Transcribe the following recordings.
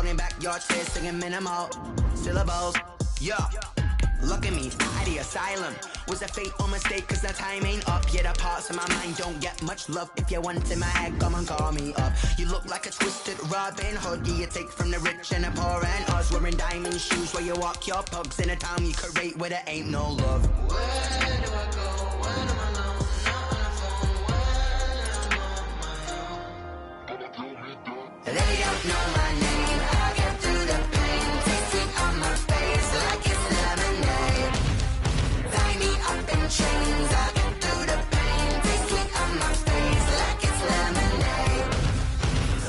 holding back your tears, singing minimal syllables. Yeah, look at me, at the asylum. Was a fate or mistake, cause the time ain't up. Yeah, the parts of my mind don't get much love. If you want in my head, come and call me up. You look like a twisted Robin Hood. Yeah, you take from the rich and the poor and us. Wearing diamond shoes where you walk your pugs in a town you could rate where there ain't no love. Where do I go when I'm alone? Not on the phone when I'm on my own. They don't know my name. I get through the pain. Taste it on my face like it's lemonade. Tie me up in chains. I get through the pain. Taste it on my face like it's lemonade.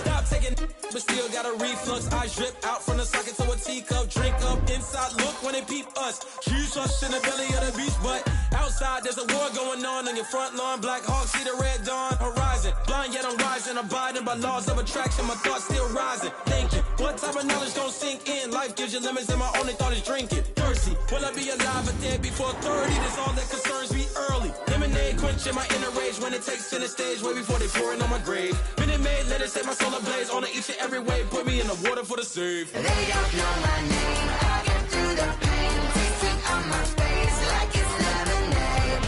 Stop taking, but still got a reflux. I drip out from the socket to a teacup. Drink up inside, look when they peep us. Choose us in the belly of the beast, but outside there's a war going on your front lawn. Black Hawk, see the red dawn horizon. Blind yet I'm rising, abiding by laws of attraction. My thoughts still rising, thinking what type of knowledge gon' sink in? Life gives you limits and my only thought is drinking. Thirsty, will I be alive or dead before 30? That's all that concerns me early. Lemonade quenching my inner rage when it takes to the stage way before they pouring on my grave. Minute Maid, let it set my soul ablaze on each and every way. Put me in the water for the save. They don't know my name. I get through the pain. Taste it on my face like it's lemonade.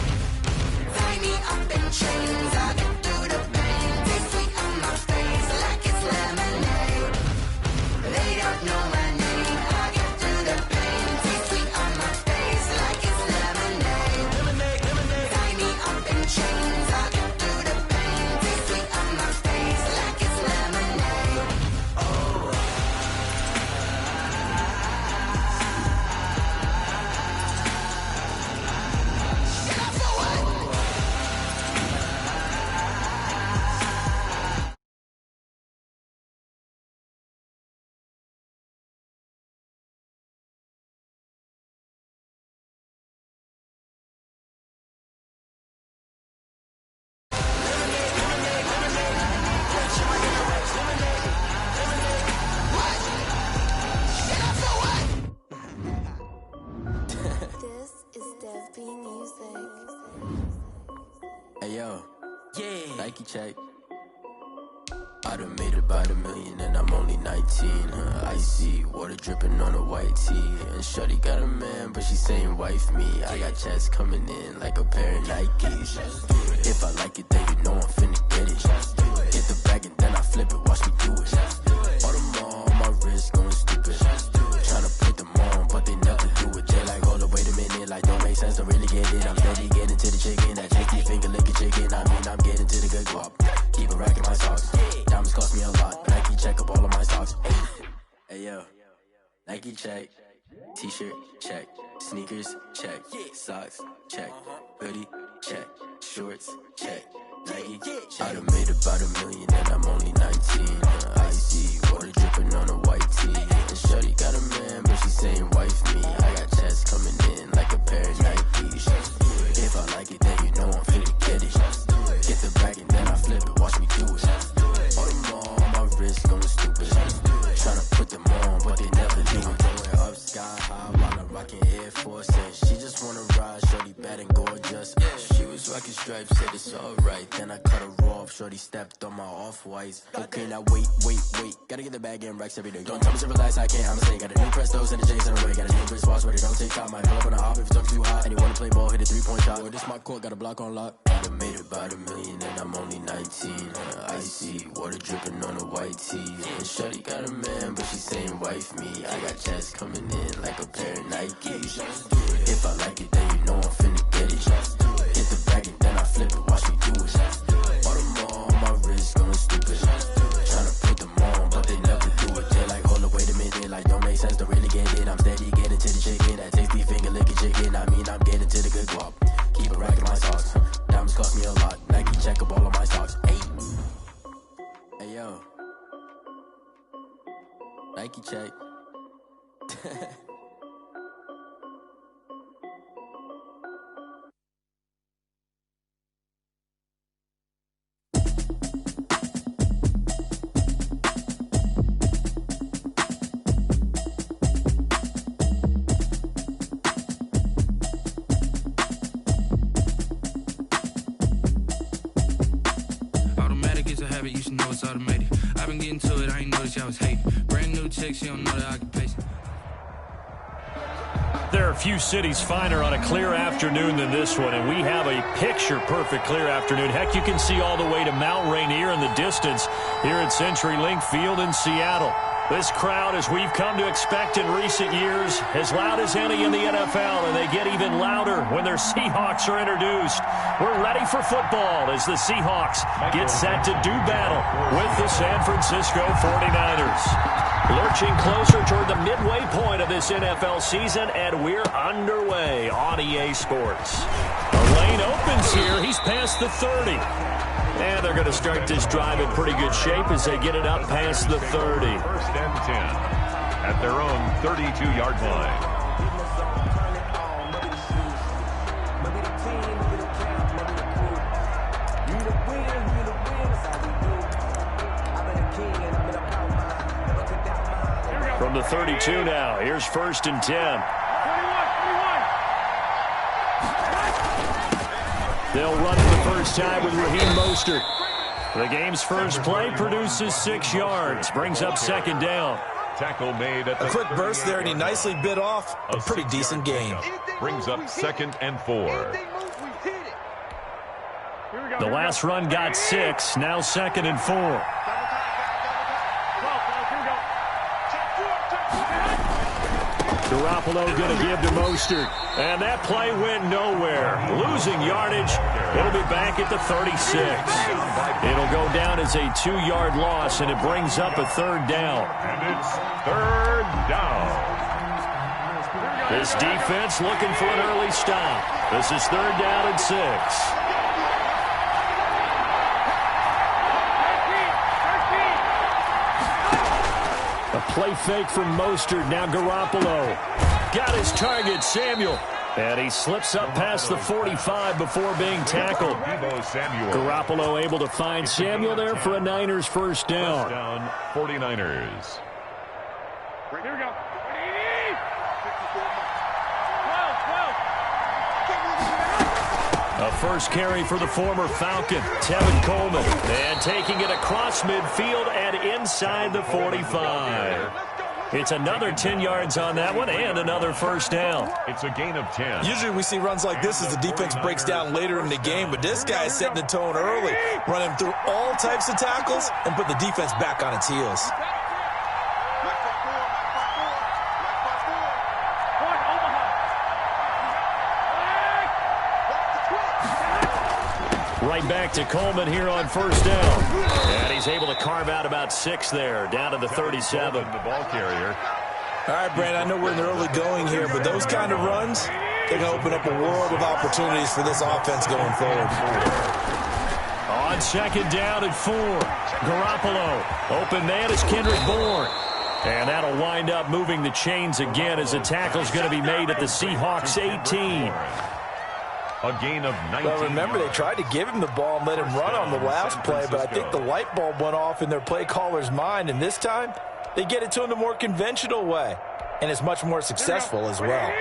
Tie me up in chains. I get through the pain. Taste it on my face like it's lemonade. They don't know my name. I get through the pain. Taste it on my face like it's lemonade. Lemonade, lemonade. Tie me up in chains. I get through the pain. Taste it on my face like it's lemonade. Oh. This is Dev B Music. Hey yo, Yeah. Nike check. I done made about $1 million and I'm only 19. Icy water dripping on a white tee. And shorty got a man, but she saying wife me. I got checks coming in like a pair of Nikes. If I like it, then you know I'm finna get it. Get the bag and then I flip it, watch me do it. All them on my wrist going stupid. Tryna put them on, but they never do it. They like, hold up, wait a minute, like don't make sense, don't really get it. I'm steady getting to the chicken, that chicky finger licking chicken. I mean, I'm getting to the good guap. Keep a rack in my socks. Diamonds cost me a lot. Nike check up all of my stocks. Hey yo, Nike check. T-shirt check. Sneakers check. Socks check. Hoodie check. Shorts check. Nike. I done made about $1 million and I'm only 19. Icy water dripping on a white tee. And shorty got a man, but she saying wife me. I got checks coming in like a pair of Nikes. If I like it, then you know I'm finna get it. Get the bag and then I flip it, watch me do it. All them on my wrist going stupid. Tryna put them on, but they never do it. Going up sky high while I'm rocking Air Force. And she just wanna ride, shorty bad and gorgeous. She was rocking stripes, said it's alright. Then I cut her off, shorty stepped on my off-whites. Okay, now wait. Gotta get the bag and racks every day. Don't tell me to relax, I can't, I'ma say. Got a new Prestos and the J's in the way. Got a new wristwatch, but it don't take time. Might pull up on a hop if it's talking too hot. And you wanna play ball, hit a 3-point shot. Or this my court, got a block on lock. I done made about $1 million and I'm only 19. Icy water dripping on a white tee. And shorty got a man, but she saying wife me. I got checks coming in like a pair of Nikes. If I like it, then you know I'm finna get it. Get the bag and then I flip it, watch me do it. All them on my wrist going stupid. Tryna put them on, but they never do it. They like, hold up, wait a minute, like don't make sense, don't really get it. I'm steady getting to the chicken, that tasty finger licking chicken. I mean, I'm getting to the good guap. Keep a rack in my socks. Diamonds cost me a lot. Nike check up all of my stocks. Hey yo, Nike check. Automatic is a habit, you should know it's automated. I've been getting to it, I ain't noticed y'all was hating. Brand brand new chick, she don't know the occupation. There are a few cities finer on a clear afternoon than this one, and we have a picture-perfect clear afternoon. Heck, you can see all the way to Mount Rainier in the distance here at CenturyLink Field in Seattle. This crowd, as we've come to expect in recent years, as loud as any in the NFL, and they get even louder when their Seahawks are introduced. We're ready for football as the Seahawks get set to do battle with the San Francisco 49ers. Lurching closer toward the midway point of this NFL season, and we're underway on EA Sports. A lane opens here. He's past the 30. And they're going to start this drive in pretty good shape as they get it up past the 30. First and 10 at their own 32-yard line. From the 32 now, here's first and 10. They'll run for the first time with Raheem Mostert. The game's first play produces 6 yards, brings up second down. Tackle made at a quick burst there, and he nicely bit off a pretty decent gain. Brings up second and 4. The last run got 6, now second and 4. Garoppolo going to give to Mostert. And that play went nowhere. Losing yardage. It'll be back at the 36. It'll go down as a 2-yard loss, and it brings up a third down. And it's third down. This defense looking for an early stop. This is third down and 6. A play fake from Mostert. Now Garoppolo got his target, Samuel. And he slips up past the 45 before being tackled. Garoppolo able to find Samuel there for a Niners first down. First down, 49ers. Here we go. A first carry for the former Falcon, Tevin Coleman. And taking it across midfield and inside the 45. It's another 10 yards on that one and another first down. It's a gain of 10. Usually we see runs like this as the defense breaks down later in the game, but this guy is setting the tone early, running through all types of tackles and put the defense back on its heels. Right back to Coleman here on first down. And he's able to carve out about 6 there, down to the 37. The ball carrier. All right, Brandon, I know we're in the early going here, but those kind of runs, they're going to open up a world of opportunities for this offense going forward. On second down at 4, Garoppolo. Open man is Kendrick Bourne. And that'll wind up moving the chains again as the tackle's going to be made at the Seahawks 18. A gain of 19. Well, remember, they tried to give him the ball and let him run on the last play, but I think the light bulb went off in their play caller's mind, and this time they get it to him the more conventional way, and it's much more successful as well.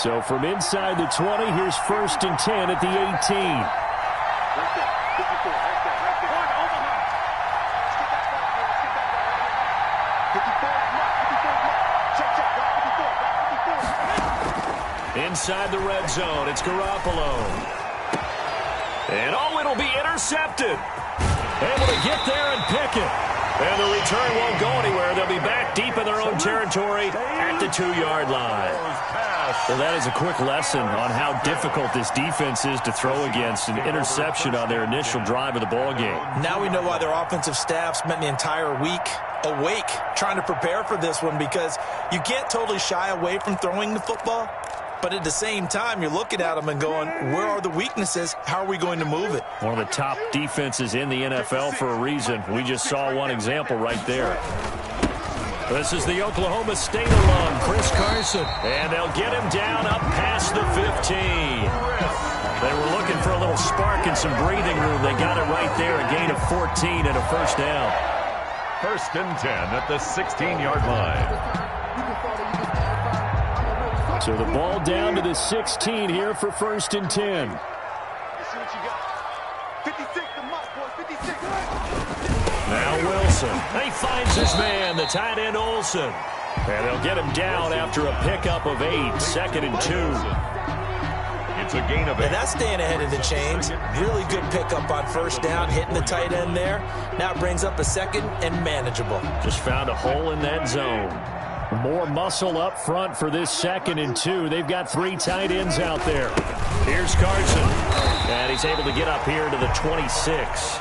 So from inside the 20, here's first and 10 at the 18. Inside the red zone, it's Garoppolo. And it'll be intercepted. Able to get there and pick it. And the return won't go anywhere. They'll be back deep in their own territory at the 2-yard line. Well, that is a quick lesson on how difficult this defense is to throw against. An interception on their initial drive of the ball game. Now we know why their offensive staff spent the entire week awake trying to prepare for this one, because you can't totally shy away from throwing the football. But at the same time, you're looking at them and going, where are the weaknesses? How are we going to move it? One of the top defenses in the NFL for a reason. We just saw one example right there. This is the Oklahoma State alum, Chris Carson. And they'll get him down up past the 15. They were looking for a little spark and some breathing room. They got it right there, a gain of 14 and a first down. First and 10 at the 16-yard line. So the ball down to the 16 here for first and 10. Now Wilson. Wilson. He finds his man, the tight end Olsen. And they'll get him down after a pickup of 8, 2nd and 2. It's a gain of 8. And that's staying ahead of the chains. Really good pickup on first down, hitting the tight end there. Now it brings up a 2nd and manageable. Just found a hole in that zone. More muscle up front for this 2nd and 2. They've got 3 tight ends out there. Here's Carson. And he's able to get up here to the 26.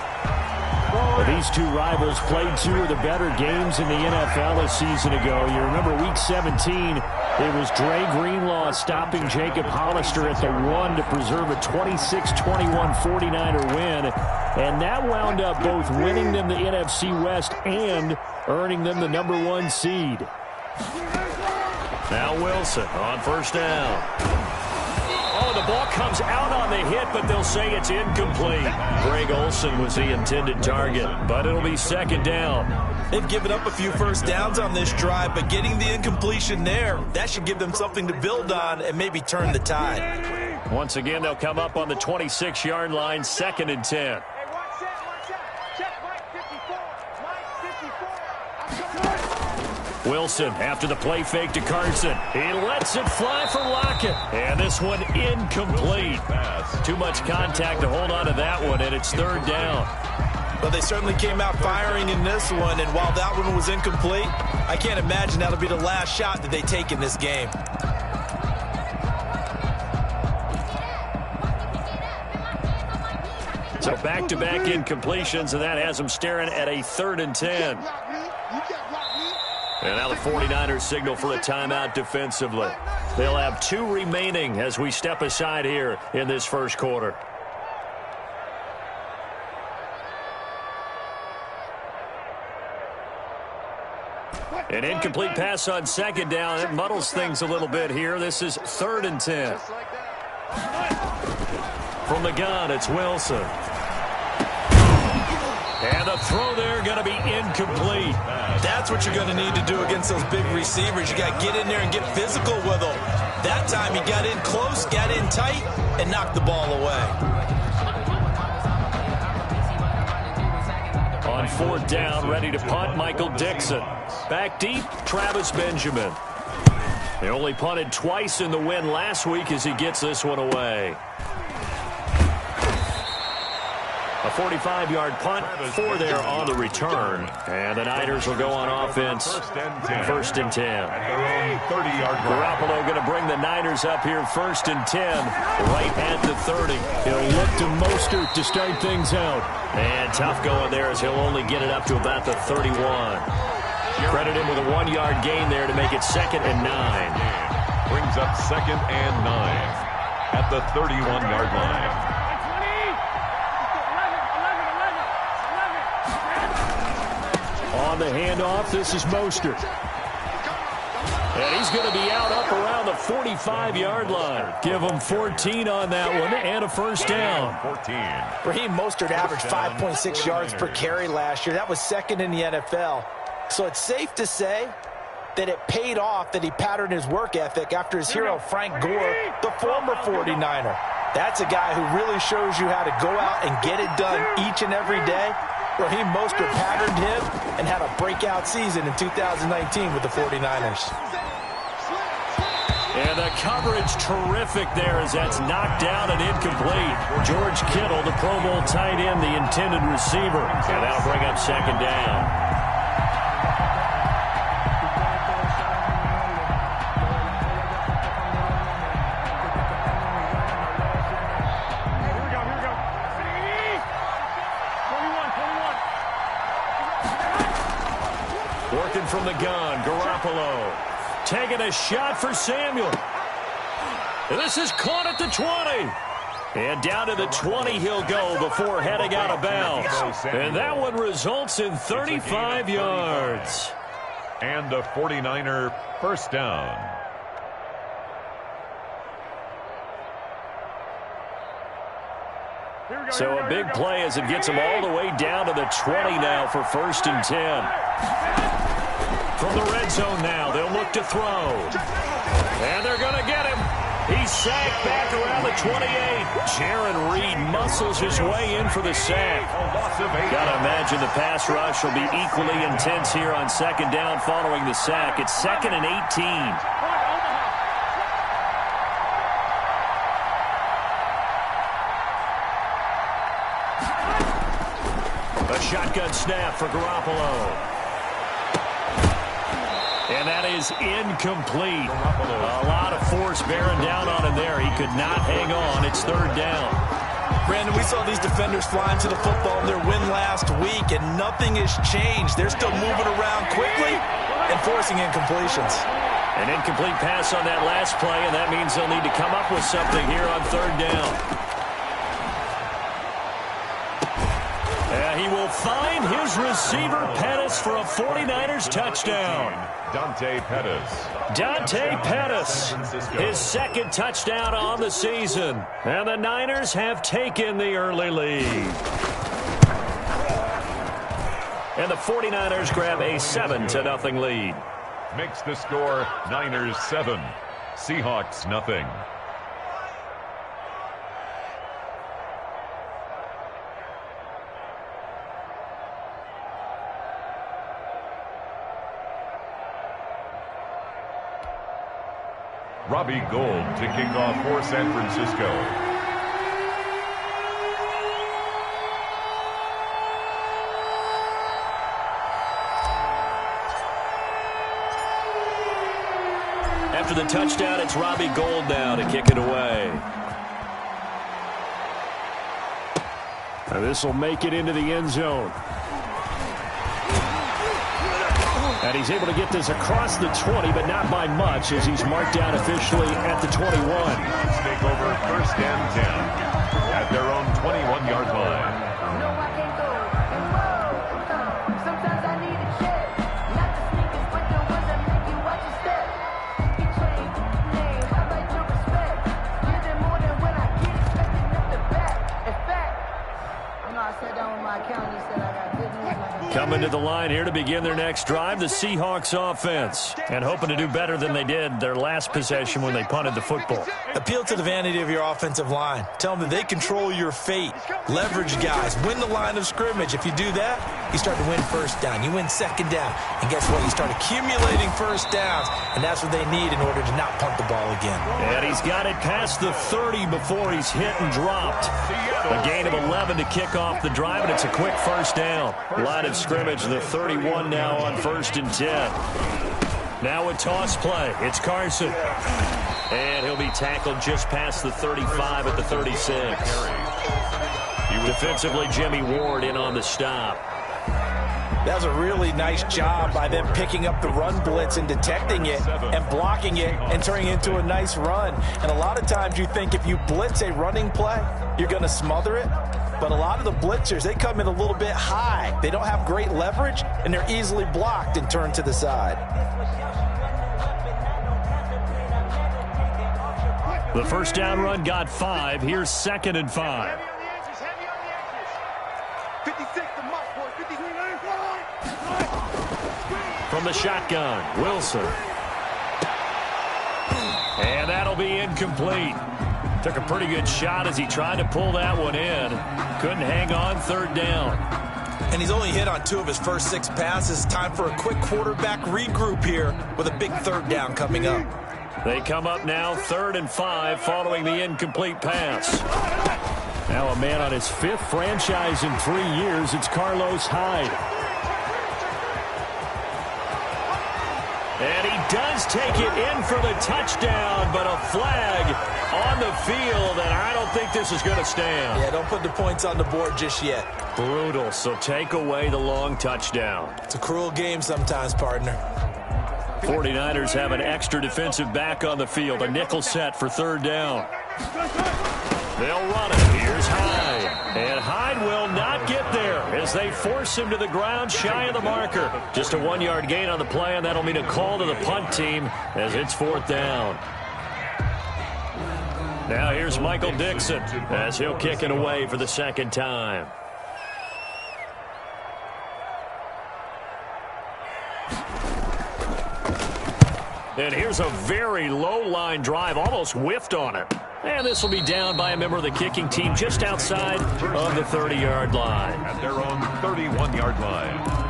These two rivals played 2 of the better games in the NFL a season ago. You remember Week 17, it was Dre Greenlaw stopping Jacob Hollister at the 1 to preserve a 26-21 49er win. And that wound up both winning them the NFC West and earning them the #1 seed. Now Wilson on first down. Oh, the ball comes out on the hit, but they'll say it's incomplete. Greg Olsen was the intended target, but it'll be 2nd down. They've given up a few first downs on this drive, but getting the incompletion there, that should give them something to build on and maybe turn the tide. Once again, they'll come up on the 26-yard line, 2nd and 10. Wilson after the play fake to Carson. He lets it fly for Lockett. And this one incomplete. Too much contact to hold on to that one, and it's 3rd down. But they certainly came out firing in this one, and while that one was incomplete, I can't imagine that'll be the last shot that they take in this game. So back-to-back incompletions, and that has them staring at a 3rd and 10. And now the 49ers signal for a timeout defensively. They'll have 2 remaining as we step aside here in this first quarter. An incomplete pass on 2nd down. It muddles things a little bit here. This is 3rd and 10. From the gun, it's Wilson. And the throw there going to be incomplete. That's what you're going to need to do against those big receivers. You got to get in there and get physical with them. That time he got in close, got in tight, and knocked the ball away. On 4th down, ready to punt, Michael Dixon. Back deep, Travis Benjamin. They only punted twice in the win last week as he gets this one away. A 45-yard punt, 4 there on the return. And the Niners will go on offense. 1st and 10. Garoppolo going to bring the Niners up here 1st and 10, right at the 30. He'll look to Mostert to start things out. And tough going there as he'll only get it up to about the 31. Credit him with a 1-yard gain there to make it 2nd and 9. Brings up 2nd and 9 at the 31-yard line. On the handoff, this is Mostert. And he's going to be out up around the 45-yard line. Give him 14 on that one and a 1st down. 14. Raheem Mostert averaged 5.6 yards per carry last year. That was 2nd in the NFL. So it's safe to say that it paid off that he patterned his work ethic after his hero Frank Gore, the former 49er. That's a guy who really shows you how to go out and get it done each and every day. Raheem Mostert patterned him and had a breakout season in 2019 with the 49ers. And the coverage terrific there as that's knocked down and incomplete. George Kittle, the Pro Bowl tight end, the intended receiver. And that'll bring up 2nd down. Working from the gun, Garoppolo. Taking a shot for Samuel. And this is caught at the 20. And down to the 20 he'll go before heading out of bounds. And that one results in 35 yards. And a 49er 1st down. So a big play as it gets him all the way down to the 20 now for 1st and 10. From the red zone now, they'll look to throw. And they're going to get him. He's sacked back around the 28. Jaron Reed muscles his way in for the sack. Gotta imagine the pass rush will be equally intense here on second down following the sack. It's 2nd and 18. A shotgun snap for Garoppolo. And that is incomplete. A lot of force bearing down on him there. He could not hang on. It's 3rd down. Brandon, we saw these defenders flying to the football in their win last week, and nothing has changed. They're still moving around quickly and forcing incompletions. An incomplete pass on that last play, and that means they'll need to come up with something here on 3rd down. He will find his receiver, Pettis, for a 49ers touchdown. Dante Pettis, his 2nd touchdown on the season. And the Niners have taken the early lead. And the 49ers grab a 7-0 lead. Makes the score Niners 7, Seahawks nothing. Robbie Gould to kick off for San Francisco. After the touchdown, it's Robbie Gould now to kick it away. And this will make it into the end zone. And he's able to get this across the 20, but not by much, as he's marked down officially at the 21. Let's take over 1st and 10 at their own 21-yard line. Sometimes I need a check. Not the sneakers, but the ones that make you watch your step. You change name, I like your respect. Give them more than when I get expecting up the back. In fact, I sat down with my accountant and said I got good news. Coming to the line here to begin their next drive, the Seahawks offense. And hoping to do better than they did their last possession when they punted the football. Appeal to the vanity of your offensive line. Tell them that they control your fate. Leverage guys. Win the line of scrimmage. If you do that, you start to win 1st down. You win 2nd down. And guess what? You start accumulating 1st downs. And that's what they need in order to not punt the ball again. And he's got it past the 30 before he's hit and dropped. A gain of 11 to kick off the drive, and it's a quick 1st down. Line of scrimmage, the 31 now on 1st and 10. Now a toss play. It's Carson. And he'll be tackled just past the 35 at the 36. Defensively, Jimmy Ward in on the stop. That was a really nice job by them picking up the run blitz and detecting it and blocking it and turning it into a nice run. And a lot of times you think if you blitz a running play, you're going to smother it. But a lot of the blitzers, they come in a little bit high. They don't have great leverage, and they're easily blocked and turned to the side. The 1st down run got 5. Here's 2nd and 5. From the shotgun, Wilson. And that'll be incomplete. Took a pretty good shot as he tried to pull that one in. Couldn't hang on, 3rd down. And he's only hit on 2 of his first 6 passes. Time for a quick quarterback regroup here with a big 3rd down coming up. They come up now 3rd and 5 following the incomplete pass. Now a man on his 5th franchise in 3 years. It's Carlos Hyde. And he does take it in for the touchdown, but a flag on the field, and I don't think this is going to stand. Yeah, don't put the points on the board just yet. Brutal, so take away the long touchdown. It's a cruel game sometimes, partner. 49ers have an extra defensive back on the field, a nickel set for 3rd down. They'll run it. Here's Hyde. And Hyde will not get there as they force him to the ground shy of the marker. Just a 1-yard gain on the play, and that'll mean a call to the punt team as it's 4th down. Now here's Michael Dixon as he'll kick it away for the 2nd time. And here's a very low-line drive, almost whiffed on it. And this will be down by a member of the kicking team just outside of the 30-yard line. At their own 31-yard line.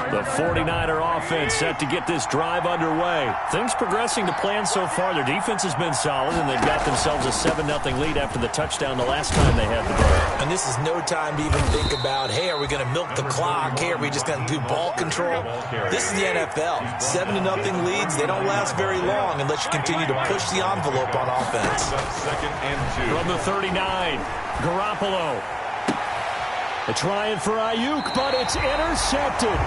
The 49er offense set to get this drive underway. Things progressing to plan so far. Their defense has been solid, and they've got themselves a 7-0 lead after the touchdown the last time they had the ball. And this is no time to even think about, hey, are we going to milk the clock? Hey, are we just going to do ball control? This is the NFL. 7-0 leads, they don't last very long unless you continue to push the envelope on offense. Second and 2. From the 39, Garoppolo. They're trying for Ayuk, but it's intercepted.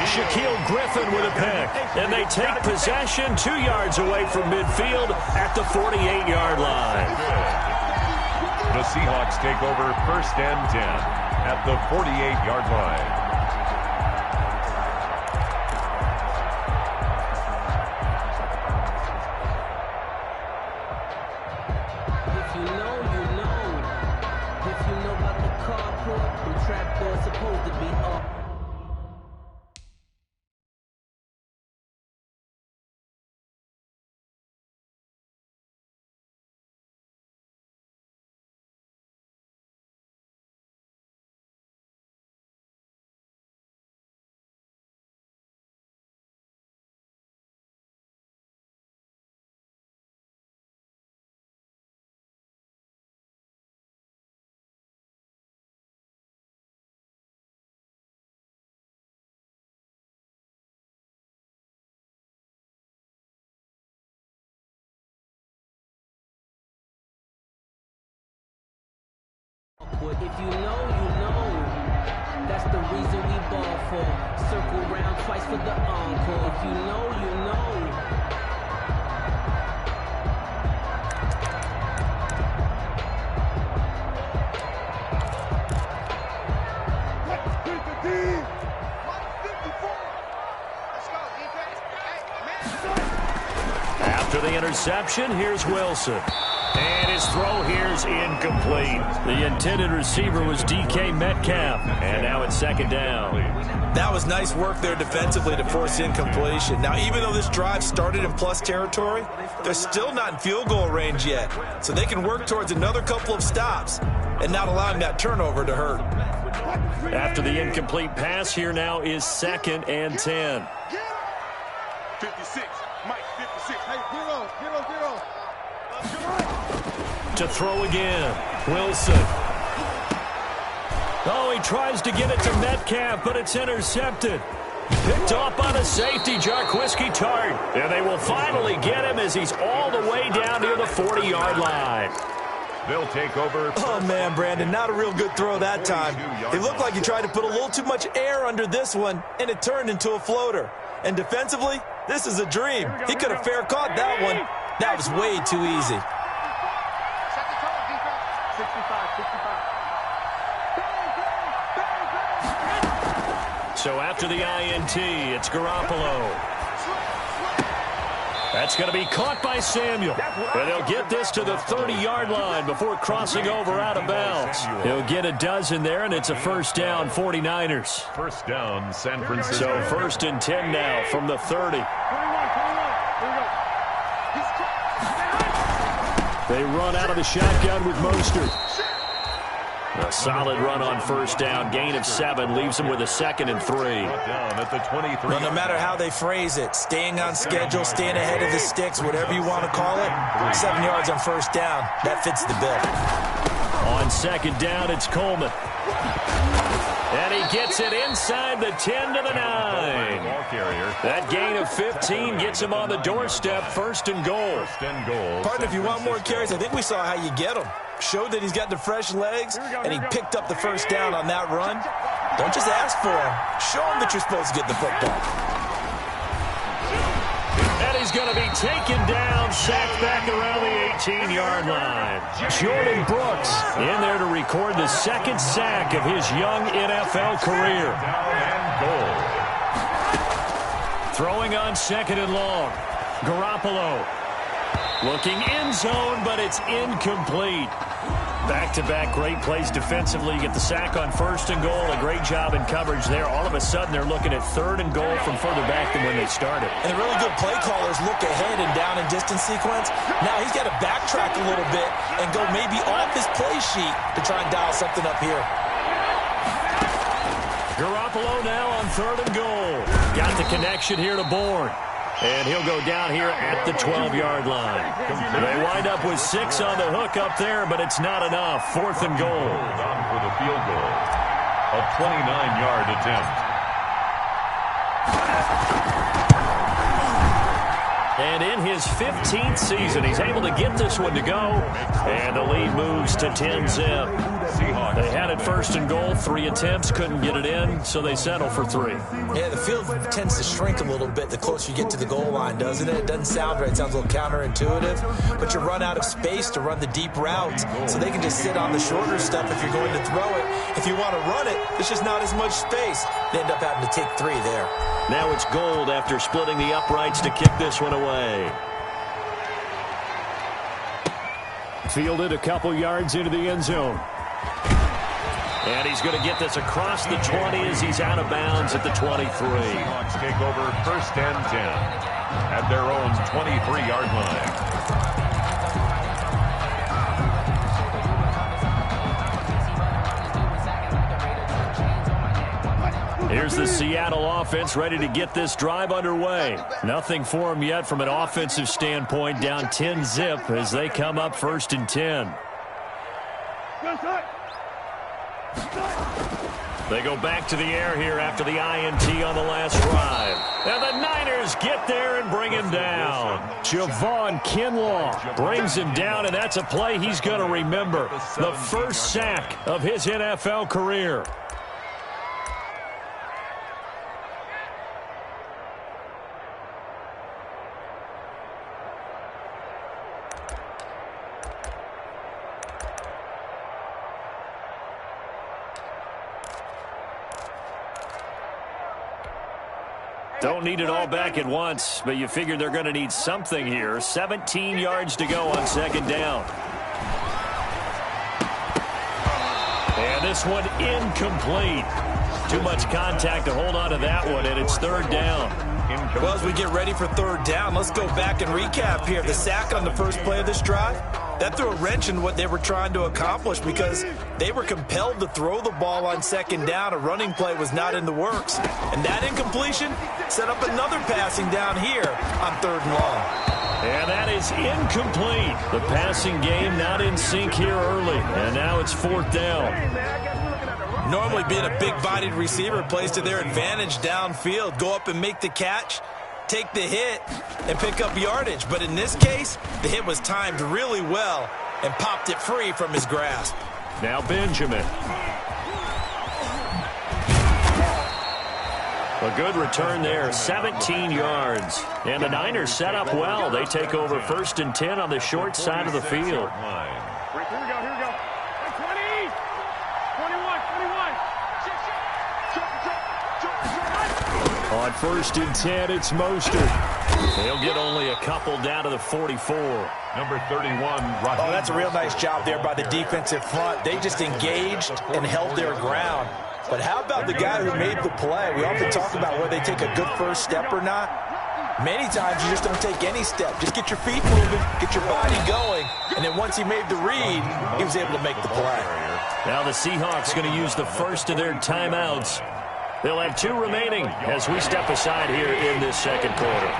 Shaquille Griffin with a pick. And they take possession 2 yards away from midfield at the 48-yard line. The Seahawks take over 1st and 10 at the 48-yard line. If you know, you know. That's the reason we ball for. Circle round twice for the encore. If you know, you know. After the interception, here's Wilson. And his throw here is incomplete. The intended receiver was DK Metcalf. And now it's 2nd down. That was nice work there defensively to force incompletion. Now, even though this drive started in plus territory, they're still not in field goal range yet. So they can work towards another couple of stops and not allowing that turnover to hurt. After the incomplete pass, here now is 2nd and 10. 56. Mike, 56. Hey, zero. To throw again, Wilson. Oh, he tries to get it to Metcalf, but it's intercepted. Picked off on a safety, Jarquiski Tart. And they will finally get him as he's all the way down near the 40-yard line. They'll take over. Oh, man, Brandon, not a real good throw that time. It looked like he tried to put a little too much air under this one, and it turned into a floater. And defensively, this is a dream. He could have fair caught that one. That was way too easy. 65. So after the INT, it's Garoppolo. That's going to be caught by Samuel. And they'll get this to the 30-yard line before crossing over out of bounds. He'll get a dozen there, and it's a 1st down, 49ers. 1st down, San Francisco. So 1st and 10 now from the 30. They run out of the shotgun with Mostert. A solid run on 1st down. Gain of 7 leaves them with a 2nd and 3. At the 23. Well, no matter how they phrase it, staying on schedule, staying ahead of the sticks, whatever you want to call it, 7 yards on 1st down, that fits the bill. On 2nd down, it's Coleman. And he gets it inside the 10 to the 9. That gain of 15 gets him on the doorstep, 1st and goal. Partner, if you want more carries, I think we saw how you get them. Showed that he's got the fresh legs, and he picked up the 1st down on that run. Don't just ask for him. Show him that you're supposed to get the football. And he's going to be taken down, sacked back around the 18-yard line. Jordan Brooks in there to record the 2nd sack of his young NFL career. Throwing on 2nd and long. Garoppolo looking end zone, but it's incomplete. Back-to-back great plays defensively. You get the sack on 1st and goal. A great job in coverage there. All of a sudden, they're looking at 3rd and goal from further back than when they started. And the really good play callers look ahead and down and distance sequence. Now he's got to backtrack a little bit and go maybe off his play sheet to try and dial something up here. Garoppolo now on 3rd and goal. Got the connection here to Bourne. And he'll go down here at the 12-yard line. They wind up with 6 on the hook up there, but it's not enough. 4th and goal. On for the field goal. A 29-yard attempt. And in his 15th season, he's able to get this one to go. And the lead moves to 10-zip. They had it 1st and goal, 3 attempts, couldn't get it in, so they settle for 3. Yeah, the field tends to shrink a little bit the closer you get to the goal line, doesn't it? It doesn't sound right. It sounds a little counterintuitive, but you run out of space to run the deep routes, so they can just sit on the shorter stuff if you're going to throw it. If you want to run it, there's just not as much space. They end up having to take 3 there. Now it's Gold after splitting the uprights to kick this one away. Fielded a couple yards into the end zone. And he's going to get this across the 20 as he's out of bounds at the 23. Seahawks take over 1st and 10 at their own 23-yard line. Here's the Seattle offense ready to get this drive underway. Nothing for them yet from an offensive standpoint, down 10-zip as they come up 1st and 10. They go back to the air here after the INT on the last drive. And the Niners get there and bring him down. Javon Kinlaw brings him down, and that's a play he's going to remember. The first sack of his NFL career. Don't need it all back at once, but you figure they're going to need something here. 17 yards to go on 2nd down. And this one incomplete. Too much contact to hold on to that one, and it's 3rd down. Well, as we get ready for 3rd down, let's go back and recap here. The sack on the first play of this drive, that threw a wrench in what they were trying to accomplish because they were compelled to throw the ball on 2nd down. A running play was not in the works. And that incompletion set up another passing down here on 3rd and long. And that is incomplete. The passing game not in sync here early. And now it's 4th down. Normally being a big-bodied receiver plays to their advantage downfield. Go up and make the catch, take the hit, and pick up yardage. But in this case, the hit was timed really well and popped it free from his grasp. Now Benjamin. A good return there, 17 yards. And the Niners set up well. They take over 1st and 10 on the short side of the field. Here we go, here we go. 20, 21, 21. On 1st and 10, it's Mostert. They'll get only a couple down to the 44. Number 31, Raheem. Oh, that's a real nice job there by the defensive front. They just engaged and held their ground. But how about the guy who made the play? We often talk about whether they take a good first step or not. Many times you just don't take any step. Just get your feet moving, get your body going, and then once he made the read, he was able to make the play. Now the Seahawks going to use the first of their timeouts. They'll have 2 remaining as we step aside here in this 2nd quarter.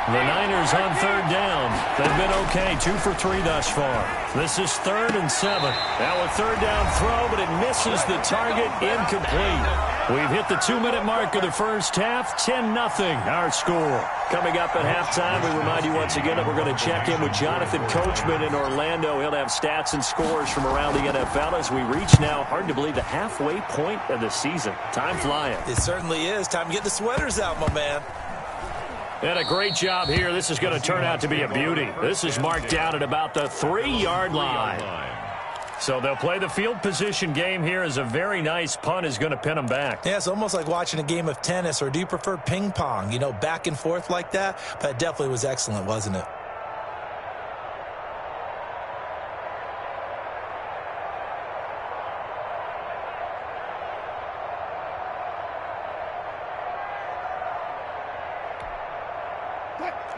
The Niners on 3rd down. They've been okay, 2 for 3 thus far. This is 3rd and 7. Now a 3rd down throw, but it misses the target, incomplete. We've hit the 2-minute mark of the first half, 10-0 our score. Coming up at halftime, we remind you once again that we're going to check in with Jonathan Coachman in Orlando. He'll have stats and scores from around the NFL as we reach now, hard to believe, the halfway point of the season. Time flying. It certainly is. Time to get the sweaters out, my man. And a great job here. This is going to turn out to be a beauty. This is marked down at about the 3-yard line. So they'll play the field position game here as a very nice punt is going to pin them back. Yeah, it's almost like watching a game of tennis, or do you prefer ping pong? You know, back and forth like that? But it definitely was excellent, wasn't it?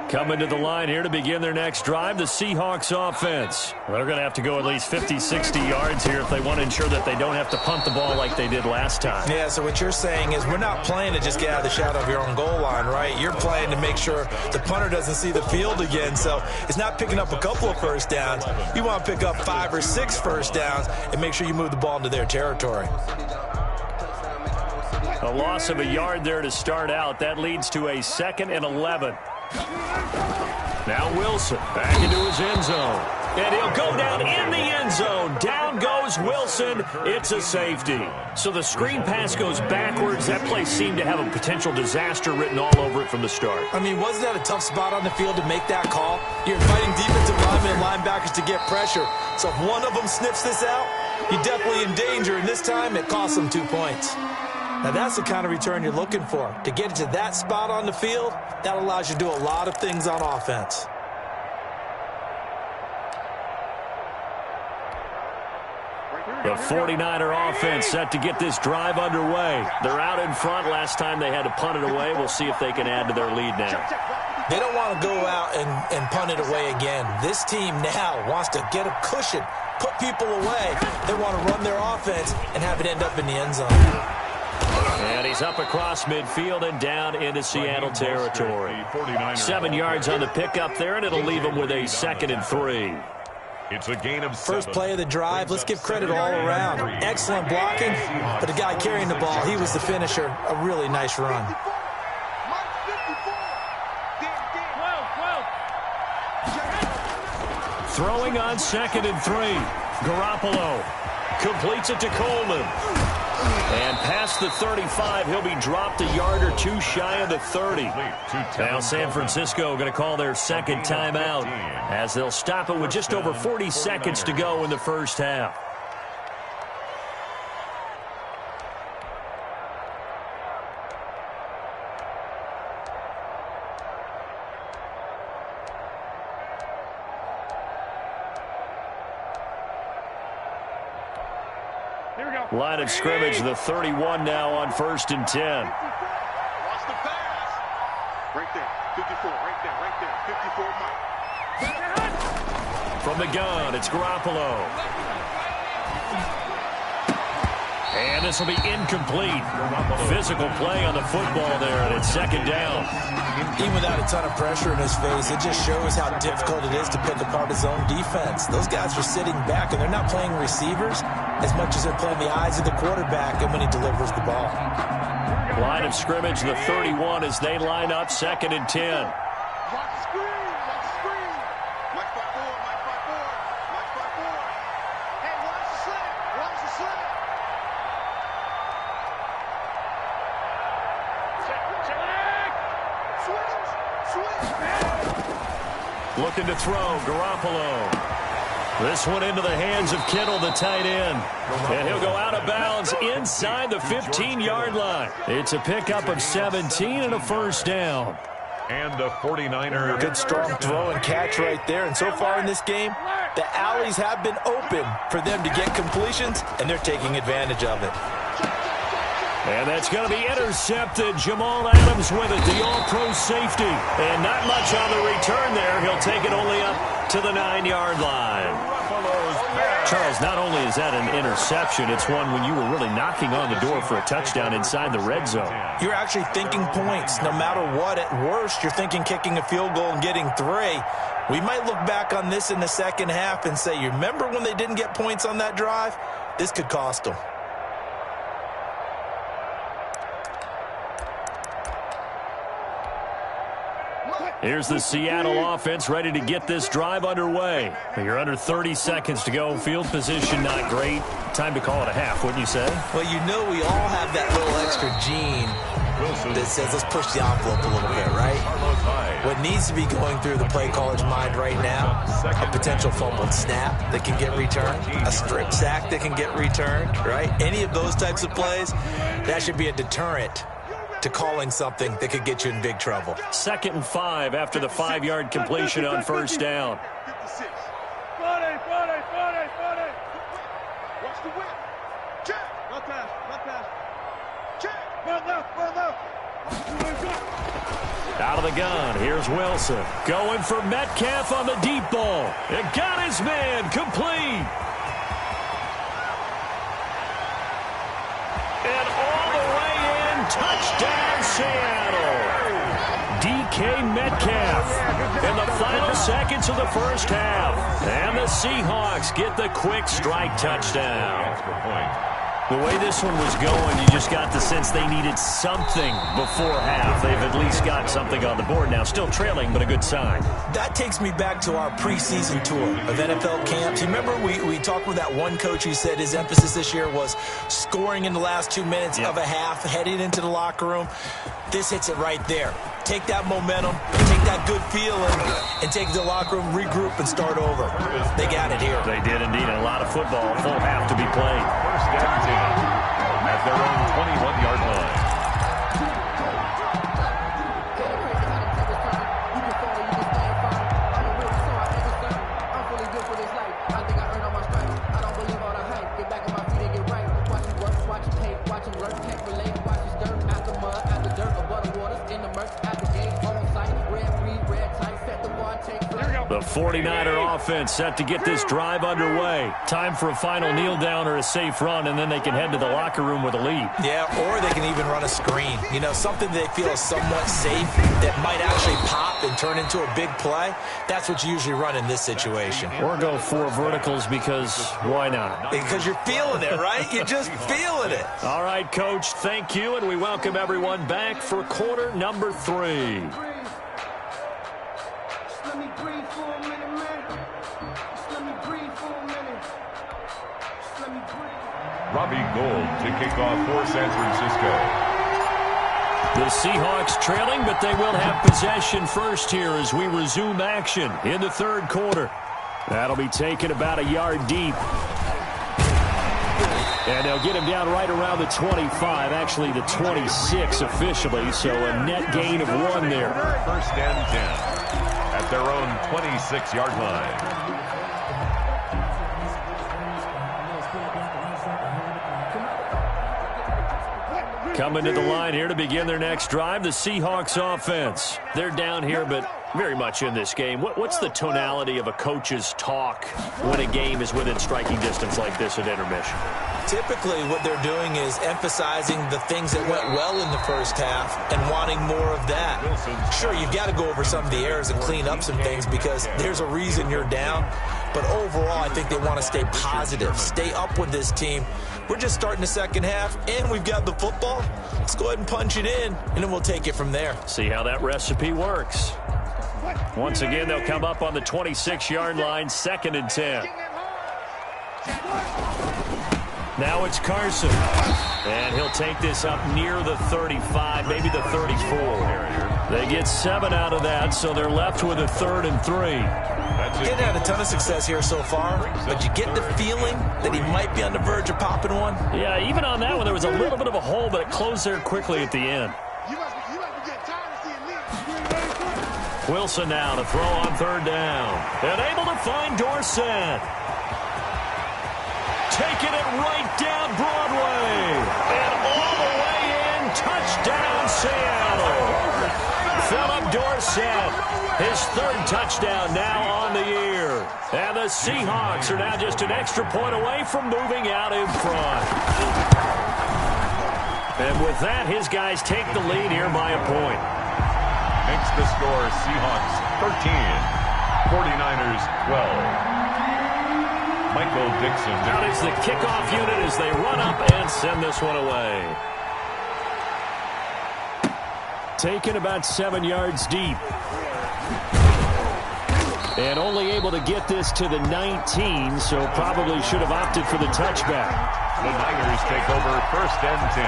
Coming to the line here to begin their next drive, the Seahawks offense. They're going to have to go at least 50, 60 yards here if they want to ensure that they don't have to punt the ball like they did last time. Yeah, so what you're saying is we're not playing to just get out of the shadow of your own goal line, right? You're playing to make sure the punter doesn't see the field again. So it's not picking up a couple of first downs. You want to pick up 5 or 6 first downs and make sure you move the ball into their territory. A loss of a yard there to start out. That leads to a 2nd and 11. Now Wilson back into his end zone. And he'll go down in the end zone. Down goes Wilson. It's a safety. So the screen pass goes backwards. That play seemed to have a potential disaster written all over it from the start. I mean, wasn't that a tough spot on the field to make that call? You're inviting defensive linemen and linebackers to get pressure. So if one of them sniffs this out, you're definitely in danger. And this time, it costs them 2 points. Now, that's the kind of return you're looking for. To get to that spot on the field, that allows you to do a lot of things on offense. The 49er offense set to get this drive underway. They're out in front. Last time they had to punt it away. We'll see if they can add to their lead now. They don't want to go out and punt it away again. This team now wants to get a cushion, put people away. They want to run their offense and have it end up in the end zone. And he's up across midfield and down into Seattle territory. 7 yards on the pickup there, and it'll leave him with a 2nd and 3. It's a gain of 7. First play of the drive. Let's give credit all around. Excellent blocking, but the guy carrying the ball, he was the finisher. A really nice run. Throwing on 2nd and 3. Garoppolo completes it to Coleman. And past the 35, he'll be dropped a yard or 2 shy of the 30. Now San Francisco going to call their 2nd timeout as they'll stop it with just over 40 seconds to go in the first half. Line of scrimmage, the 31 now on 1st and 10. Watch the pass. Right there, 54, right there, 54 Mike. From the gun, it's Garoppolo. And this will be incomplete. Physical play on the football there, and it's 2nd down. Even without a ton of pressure in his face, it just shows how difficult it is to pick apart his own defense. Those guys are sitting back, and they're not playing receivers as much as they're playing the eyes of the quarterback and when he delivers the ball. Line of scrimmage, the 31 as they line up, 2nd and 10. Watch the screen, watch the screen. Mike 5-4, Mike 5-4, Mike 5-4. Hey, watch the slant, watch the slant. Looking to throw, Garoppolo. This one into the hands of Kittle, the tight end. And he'll go out of bounds inside the 15-yard line. It's a pickup of 17 and a 1st down. And the 49er. Good strong throw and catch right there. And so far in this game, the alleys have been open for them to get completions, and they're taking advantage of it. And that's going to be intercepted. Jamal Adams with it, the all-pro safety. And not much on the return there. He'll take it only up to the 9-yard line. Charles, not only is that an interception, it's one when you were really knocking on the door for a touchdown inside the red zone. You're actually thinking points. No matter what, at worst, you're thinking kicking a field goal and getting 3. We might look back on this in the second half and say, you remember when they didn't get points on that drive? This could cost them. Here's the Seattle offense ready to get this drive underway. You're under 30 seconds to go. Field position not great. Time to call it a half, wouldn't you say? Well, you know we all have that little extra gene that says let's push the envelope a little bit, right? What needs to be going through the play caller's mind right now, a potential fumbled snap that can get returned, a strip sack that can get returned, right? Any of those types of plays, that should be a deterrent to calling something that could get you in big trouble. 2nd and 5 after the 5-yard completion on 1st down. 56. 40. Watch the whip. Check. Not pass. Check. Well left. Out of the gun, here's Wilson. Going for Metcalf on the deep ball. It got his man complete. And all the way in, touchdown Seattle. DK Metcalf in the final seconds of the first half. And the Seahawks get the quick strike touchdown. The way this one was going, you just got the sense they needed something before half. They've at least got something on the board now. Still trailing, but a good sign. That takes me back to our preseason tour of NFL camps. You remember we talked with that one coach who said his emphasis this year was scoring in the last 2 minutes of a half, heading into the locker room. This hits it right there. Take that momentum, take that good feeling, and take the locker room, regroup, and start over. They got it here. They did indeed. A lot of football, full half to be played. First and 10 at their own 21-yard line. The 49er offense set to get this drive underway. Time for a final kneel down or a safe run, and then they can head to the locker room with a lead. Yeah, or they can even run a screen. You know, something they feel is somewhat safe that might actually pop and turn into a big play. That's what you usually run in this situation. Or go 4 verticals because why not? Because you're feeling it, right? You're just feeling it. All right, Coach, thank you, and we welcome everyone back for quarter number 3. Robbie Gould to kick off for San Francisco. The Seahawks trailing, but they will have possession first here as we resume action in the third quarter. That'll be taken about a yard deep. And they'll get him down right around the 25, actually the 26 officially, so a net gain of 1 there. First and 10 at their own 26-yard line. Coming to the line here to begin their next drive, the Seahawks offense. They're down here, but very much in this game. What's the tonality of a coach's talk when a game is within striking distance like this at intermission? Typically, what they're doing is emphasizing the things that went well in the first half and wanting more of that. Sure, you've got to go over some of the errors and clean up some things because there's a reason you're down. But overall, I think they want to stay positive, stay up with this team. We're just starting the second half, and we've got the football. Let's go ahead and punch it in, and then we'll take it from there. See how that recipe works. Once again, they'll come up on the 26-yard line, 2nd and 10. Now it's Carson. And he'll take this up near the 35, maybe the 34. They get 7 out of that, so they're left with a 3rd and 3. Getting had a ton of success here so far, but you get the feeling that he might be on the verge of popping one. Yeah, even on that one, there was a little bit of a hole, but it closed there quickly at the end. Wilson now to throw on 3rd down. And able to find Dorsett. Taking it right down Broadway. And all the way in, touchdown Seattle. Philip Dorsett, his 3rd touchdown now on the year. And the Seahawks are now just an extra point away from moving out in front. And with that, his guys take the lead here by a point. Makes the score Seahawks 13, 49ers 12. Michael Dixon. Out is the kickoff unit as they run up and send this one away. Taken about 7 yards deep. And only able to get this to the 19, so probably should have opted for the touchback. The Niners take over 1st and 10.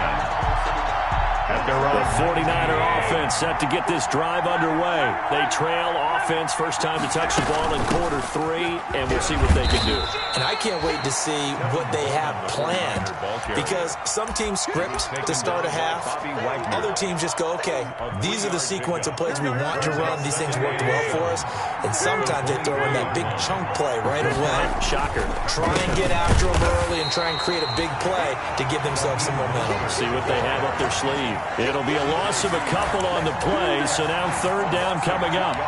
At their own. The 49er offense set to get this drive underway. They trail offense, first time to touch the ball in quarter 3, and we'll see what they can do. And I can't wait to see what they have planned, because some teams script to start a half. Other teams just go, okay, these are the sequence of plays we want to run. These things worked well for us. And sometimes they throw in that big chunk play right away. Shocker. Try and get after them early and try and create a big play to give themselves some momentum. See what they have up their sleeve. It'll be a loss of a couple on the play, so now third down coming up.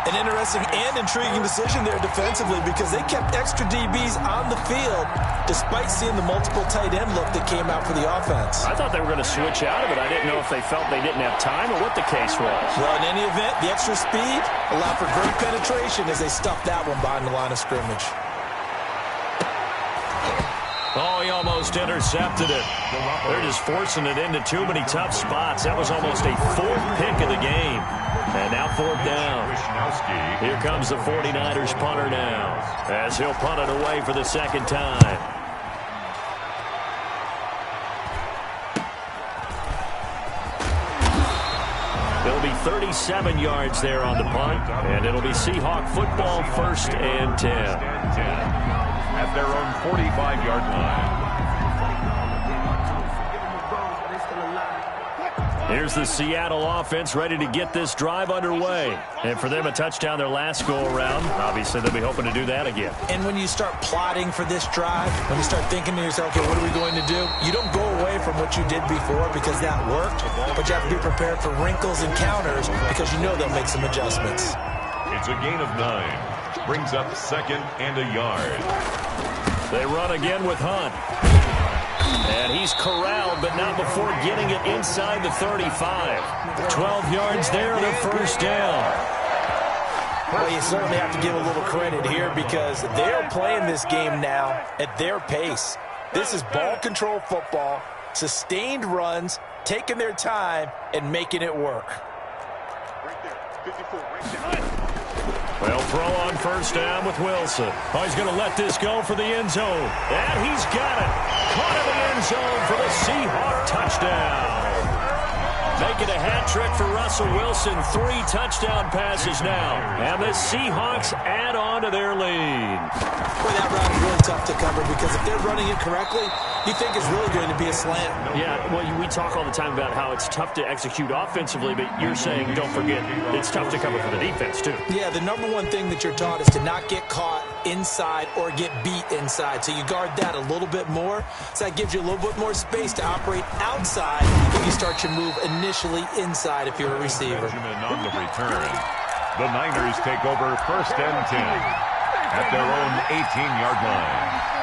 An interesting and intriguing decision there defensively because they kept extra DBs on the field despite seeing the multiple tight end look that came out for the offense. I thought they were going to switch out of it. I didn't know if they felt they didn't have time or what the case was. Well, in any event, the extra speed allowed for great penetration as they stuffed that one behind the line of scrimmage. Oh, he almost intercepted it. They're just forcing it into too many tough spots. That was almost a fourth pick of the game. And now fourth down. Here comes the 49ers punter now as he'll punt it away for the second time. There'll be 37 yards there on the punt, and it'll be Seahawk football, 1st and 10. At their own 45-yard line. Here's the Seattle offense ready to get this drive underway. And for them, a touchdown their last go-around. Obviously, they'll be hoping to do that again. And when you start plotting for this drive, when you start thinking to yourself, okay, what are we going to do? You don't go away from what you did before because that worked, but you have to be prepared for wrinkles and counters because you know they'll make some adjustments. It's a gain of 9. Brings up 2nd and a yard. They run again with Hunt. And he's corralled, but not before getting it inside the 35. 12 yards there and a first down. Well, you certainly have to give a little credit here because they're playing this game now at their pace. This is ball control football, sustained runs, taking their time, and making it work. Right there, 54, right there. Well, throw on first down with Wilson. Oh, he's going to let this go for the end zone. And he's got it. Caught in the end zone for the Seahawk touchdown. Making a hat trick for Russell Wilson. 3 touchdown passes now. And the Seahawks add on to their lead. Boy, that route is really tough to cover because if they're running it correctly, you think it's really going to be a slant. Yeah, well, we talk all the time about how it's tough to execute offensively, but you're saying, don't forget, it's tough to cover for the defense, too. Yeah, the number one thing that you're taught is to not get caught inside or get beat inside. So you guard that a little bit more. So that gives you a little bit more space to operate outside if you start your move initially inside if you're a receiver. On the return, the Niners take over 1st and 10 at their own 18-yard line.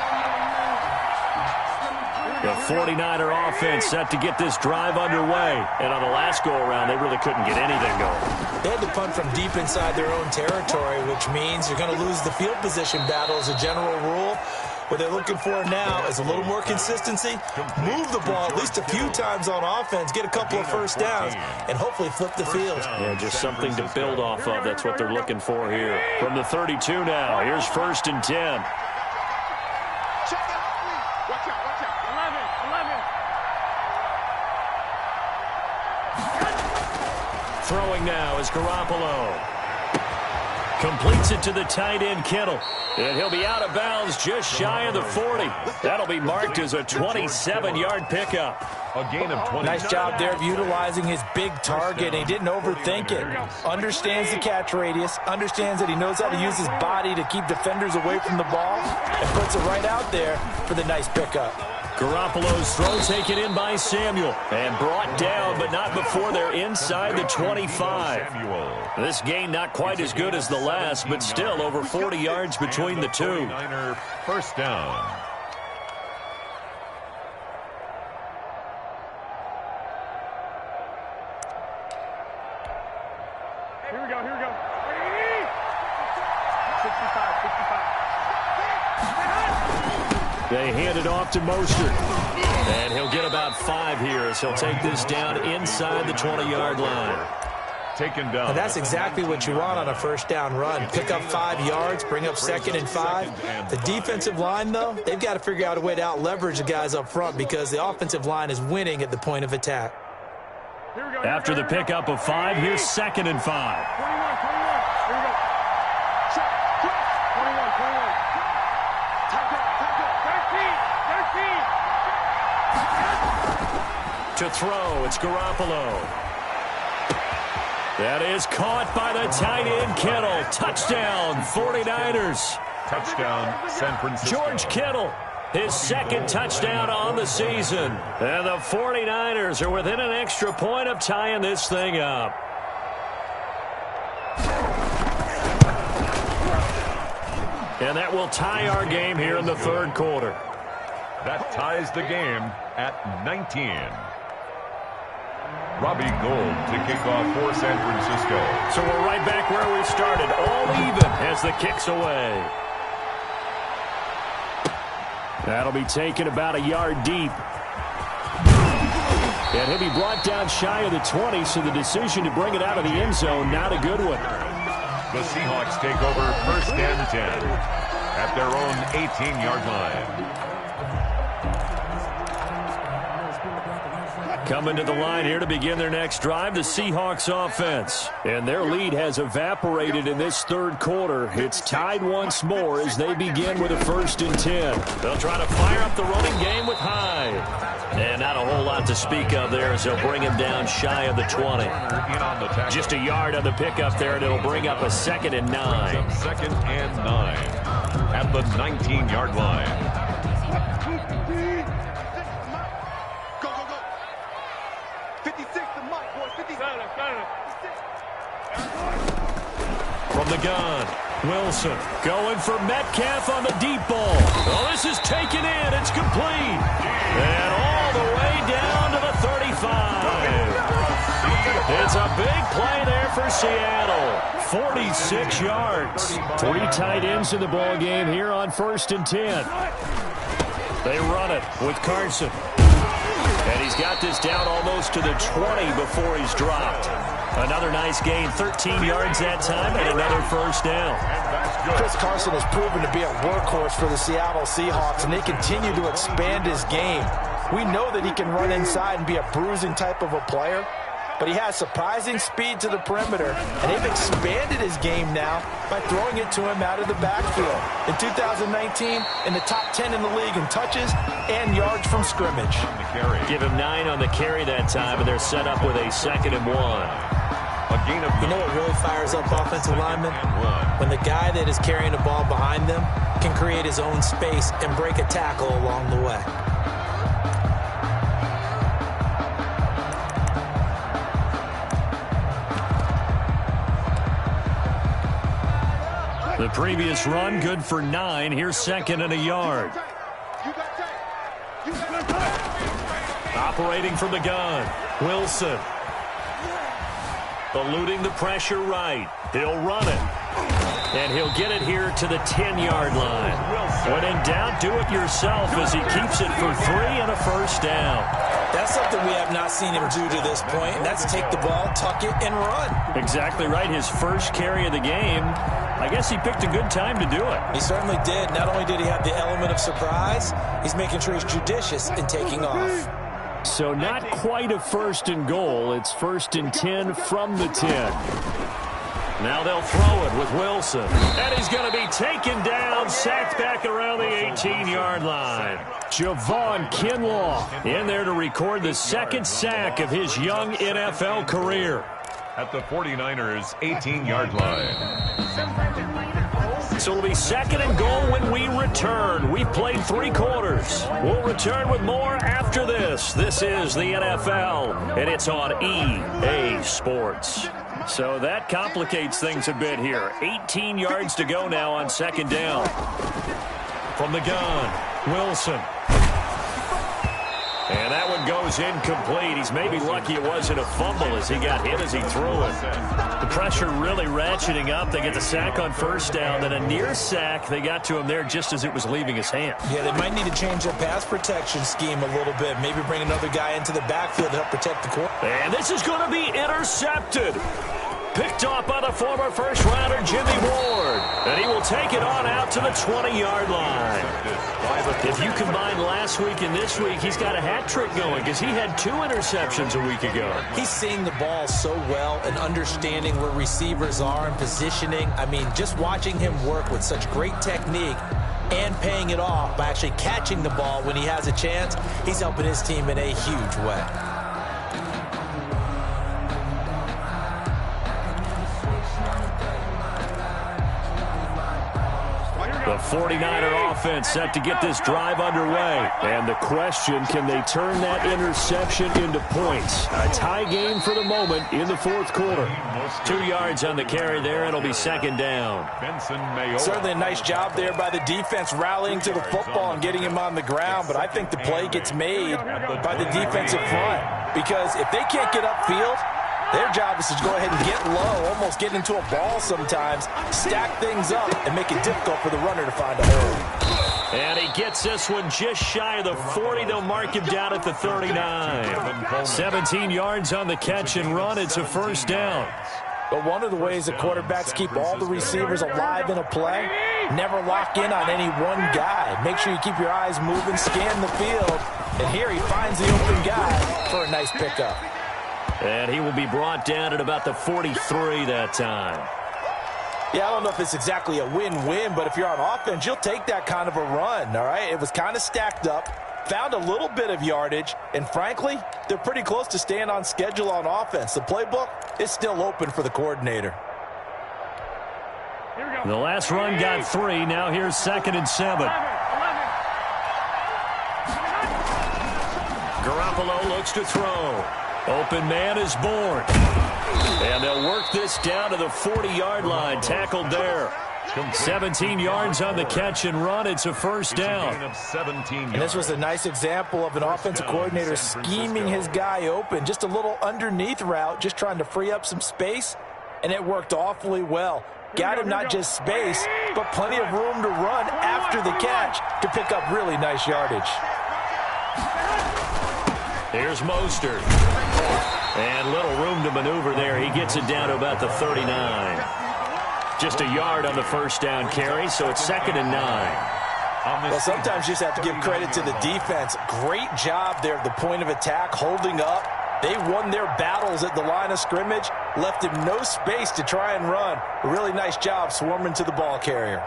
The 49er offense set to get this drive underway. And on the last go-around, they really couldn't get anything going. They had to punt from deep inside their own territory, which means you're going to lose the field position battle as a general rule. What they're looking for now is a little more consistency, move the ball at least a few times on offense, get a couple of first downs, and hopefully flip the field. Yeah, just something to build off of. That's what they're looking for here. From the 32 now, here's 1st and 10. Throwing now is Garoppolo. Completes it to the tight end, Kittle. And he'll be out of bounds just shy of the 40. That'll be marked as a 27-yard pickup. A gain of 20. Nice job there of utilizing his big target. He didn't overthink it. Understands the catch radius. Understands that he knows how to use his body to keep defenders away from the ball. And puts it right out there for the nice pickup. Garoppolo's throw taken in by Samuel and brought down, but not before they're inside the 25. This gain not quite as good as the last, but still over 40 yards between the two. First down. Here we go, here we go. 65, 65. They hand it off to Mostert. And he'll get about 5 here as he'll take this down inside the 20-yard line. Taken down. And that's exactly what you want on a first down run. Pick up 5 yards, bring up 2nd and 5. The defensive line, though, they've got to figure out a way to out-leverage the guys up front because the offensive line is winning at the point of attack. After the pickup of 5, here's 2nd and 5. 21, 21. Here we go. Check, cross. 21, 21. To throw, it's Garoppolo. That is caught by the tight end, Kittle. Touchdown, 49ers. Touchdown, San Francisco. George Kittle His second touchdown on the season. And the 49ers are within an extra point of tying this thing up. And that will tie our game here in the third quarter. That ties the game at 19. Robbie Gould to kick off for San Francisco. So we're right back where we started, all even as the kick's away. That'll be taken about a yard deep. And he'll be brought down shy of the 20, so the decision to bring it out of the end zone, not a good one. The Seahawks take over first and 10 at their own 18-yard line. Coming to the line here to begin their next drive, the Seahawks offense. And their lead has evaporated in this third quarter. It's tied once more as they begin with a 1st and 10. They'll try to fire up the running game with Hyde. And not a whole lot to speak of there as they'll bring him down shy of the 20. Just a yard on the pickup there, and it'll bring up a 2nd and 9. 2nd and 9 at the 19-yard line. From the gun, Wilson going for Metcalf on the deep ball. Oh, this is taken in. It's complete. And all the way down to the 35. It's a big play there for Seattle. 46 yards. 3 tight ends in the ball game here on 1st and 10. They run it with Carson. And he's got this down almost to the 20 before he's dropped. Another nice gain, 13 yards that time, and another 1st down. Chris Carson has proven to be a workhorse for the Seattle Seahawks, and they continue to expand his game. We know that he can run inside and be a bruising type of a player, but he has surprising speed to the perimeter, and they've expanded his game now by throwing it to him out of the backfield. In 2019, in the top 10 in the league in touches and yards from scrimmage. Give him 9 on the carry that time, and they're set up with a 2nd and 1. You know what really fires up offensive linemen? When the guy that is carrying the ball behind them can create his own space and break a tackle along the way. The previous run, good for 9. Here's 2nd and a yard. Operating from the gun, Wilson. Eluding the pressure right. He'll run it. And he'll get it here to the 10-yard line. When in doubt, do it yourself as he keeps it for 3 and a 1st down. That's something we have not seen him do to this point, and that's take the ball, tuck it, and run. Exactly right. His first carry of the game. I guess he picked a good time to do it. He certainly did. Not only did he have the element of surprise, he's making sure he's judicious in taking off. So not quite a 1st and goal. It's 1st and 10 from the 10. Now they'll throw it with Wilson. And he's going to be taken down, sacked back around the 18-yard line. Javon Kinlaw in there to record the 2nd sack of his young NFL career. At the 49ers' 18-yard line. So it'll be 2nd and goal when we return. We've played 3 quarters. We'll return with more after this. This is the NFL, and it's on EA Sports. So that complicates things a bit here. 18 yards to go now on 2nd down. From the gun, Wilson. And that one goes incomplete. He's maybe lucky it wasn't a fumble as he got hit as he threw it. The pressure really ratcheting up. They get the sack on 1st down. Then a near sack. They got to him there just as it was leaving his hand. Yeah, they might need to change their pass protection scheme a little bit. Maybe bring another guy into the backfield to help protect the quarterback. And this is going to be intercepted. Picked off by the former first-rounder Jimmy Ward. And he will take it on out to the 20-yard line. If you combine last week and this week, he's got a hat trick going because he had 2 interceptions a week ago. He's seeing the ball so well and understanding where receivers are and positioning. I mean, just watching him work with such great technique and paying it off by actually catching the ball when he has a chance, he's helping his team in a huge way. The The 49er offense set to get this drive underway. And the question, can they turn that interception into points? A tie game for the moment in the fourth quarter. 2 yards on the carry there. It'll be second down. Certainly a nice job there by the defense rallying to the football and getting him on the ground. But I think the play gets made by the defensive front. Because if they can't get upfield, their job is to go ahead and get low, almost get into a ball sometimes, stack things up, and make it difficult for the runner to find a hole. And he gets this one just shy of the 40. They'll mark him down at the 39. 17 yards on the catch and run. It's a first down. But one of the ways that quarterbacks keep all the receivers alive in a play, never lock in on any one guy. Make sure you keep your eyes moving, scan the field, and here he finds the open guy for a nice pickup. And he will be brought down at about the 43 that time. Yeah, I don't know if it's exactly a win-win, but if you're on offense, you'll take that kind of a run, all right? It was kind of stacked up, found a little bit of yardage, and frankly, they're pretty close to staying on schedule on offense. The playbook is still open for the coordinator. The last run got 3. Now here's 2nd and 7. Garoppolo looks to throw. Open man is born. And they'll work this down to the 40-yard line. Tackled there. 17 yards on the catch and run. It's a first down. And this was a nice example of an offensive coordinator scheming his guy open. Just a little underneath route, just trying to free up some space, and it worked awfully well. Got him not just space, but plenty of room to run after the catch to pick up really nice yardage. Here's Mostert. And little room to maneuver there. He gets it down to about the 39. Just a yard on the first down carry, so it's 2nd and 9. Well, sometimes you just have to give credit to the defense. Great job there at the point of attack, holding up. They won their battles at the line of scrimmage, left him no space to try and run. A really nice job swarming to the ball carrier.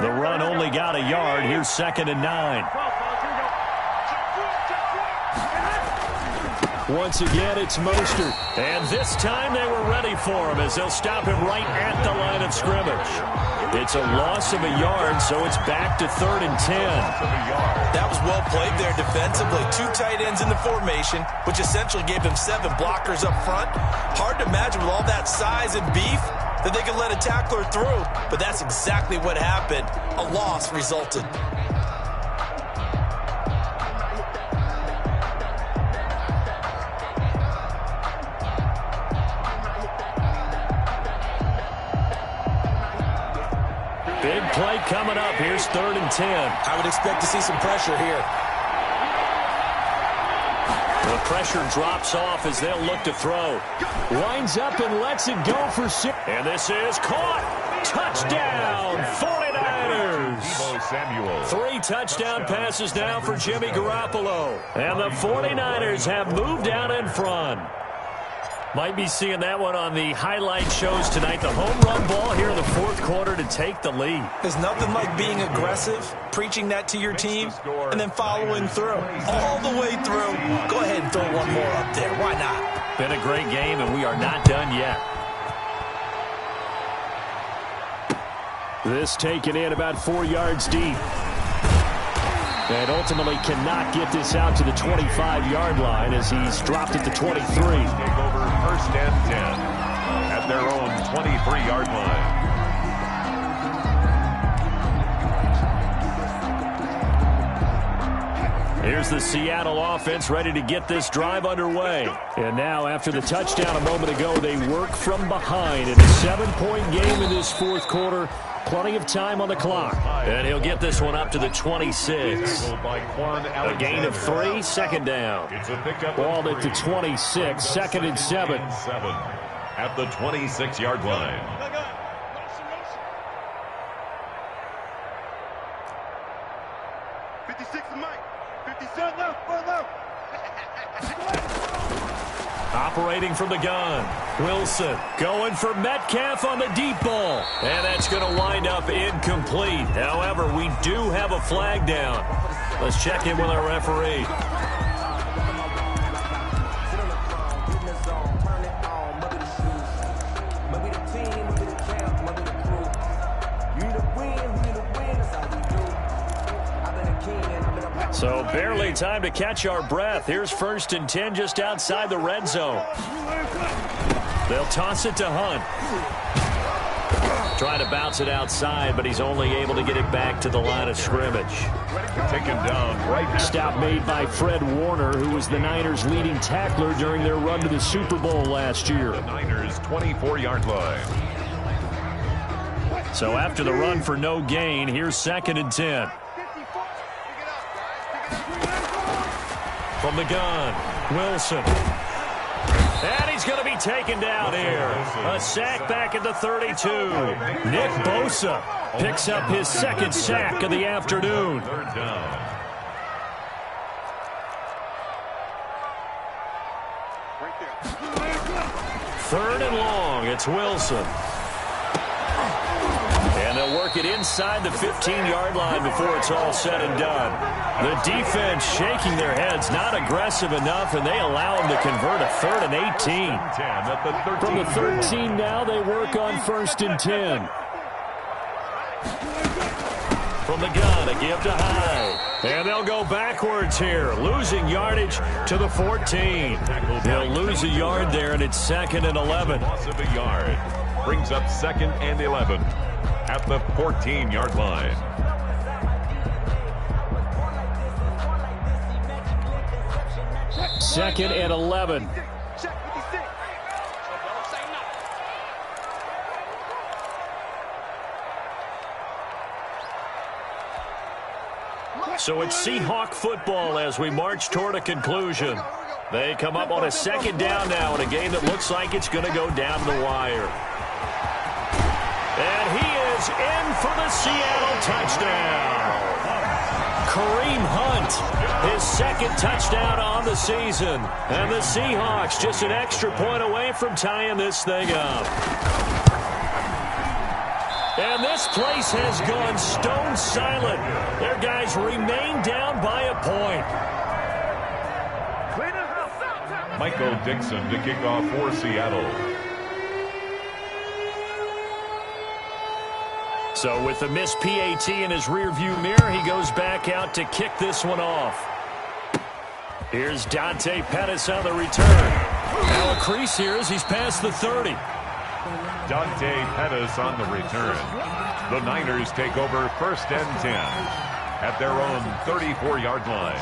The run only got a yard. Here's 2nd and 9. Once again, it's Mostert. And this time they were ready for him as they'll stop him right at the line of scrimmage. It's a loss of a yard, so it's back to 3rd and 10. That was well played there defensively. 2 tight ends in the formation, which essentially gave them 7 blockers up front. Hard to imagine with all that size and beef that they could let a tackler through, but that's exactly what happened. A loss resulted. Big play coming up. Here's 3rd and 10. I would expect to see some pressure here. The pressure drops off as they'll look to throw. Winds up and lets it go for 6. And this is caught. Touchdown, 49ers. 3 touchdown passes now for Jimmy Garoppolo. And the 49ers have moved out in front. Might be seeing that one on the highlight shows tonight. The home run ball here in the fourth quarter to take the lead. There's nothing like being aggressive, preaching that to your team, and then following through. All the way through. Go ahead and throw one more up there. Why not? Been a great game, and we are not done yet. This taken in about 4 yards deep. And ultimately cannot get this out to the 25-yard line as he's dropped at the 23. Take over 1st and 10 at their own 23-yard line. Here's the Seattle offense ready to get this drive underway. And now after the touchdown a moment ago, they work from behind in a 7-point game in this fourth quarter. Plenty of time on the clock. And he'll get this one up to the 26. A gain of 3, 2nd down. Ball at the 26, 2nd and 7. At the 26-yard line. Operating from the gun. Wilson going for Metcalf on the deep ball. And that's going to wind up incomplete. However, we do have a flag down. Let's check in with our referee. So barely time to catch our breath. Here's 1st and 10 just outside the red zone. They'll toss it to Hunt. Trying to bounce it outside, but he's only able to get it back to the line of scrimmage. Taken down right. Stop made by Fred Warner, who was the Niners' leading tackler during their run to the Super Bowl last year. The Niners' 24-yard line. So after the run for no gain, here's 2nd and 10. From the gun, Wilson. And he's going to be taken down here. A sack back at the 32. Nick Bosa picks up his 2nd sack of the afternoon. 3rd down. Third and long, it's Wilson. And they'll work it inside the 15-yard line before it's all said and done. The defense shaking their heads, not aggressive enough, and they allow them to convert a 3rd and 18. From the 13 now, they work on 1st and 10. From the gun, a give to Hyde. And they'll go backwards here, losing yardage to the 14. They'll lose a yard there, and it's 2nd and 11. Loss of a yard brings up 2nd and 11 at the 14-yard line. Second and 11. So it's Seahawk football as we march toward a conclusion. They come up on a 2nd down now in a game that looks like it's going to go down the wire. And he is in for the Seattle touchdown. Kareem Hunt, his 2nd touchdown on the season. And the Seahawks just an extra point away from tying this thing up. And this place has gone stone silent. Their guys remain down by a point. Michael Dixon to kick off for Seattle. So with the missed PAT in his rearview mirror, he goes back out to kick this one off. Here's Dante Pettis on the return. Now a crease here as he's past the 30. Dante Pettis on the return. The Niners take over 1st and 10 at their own 34-yard line.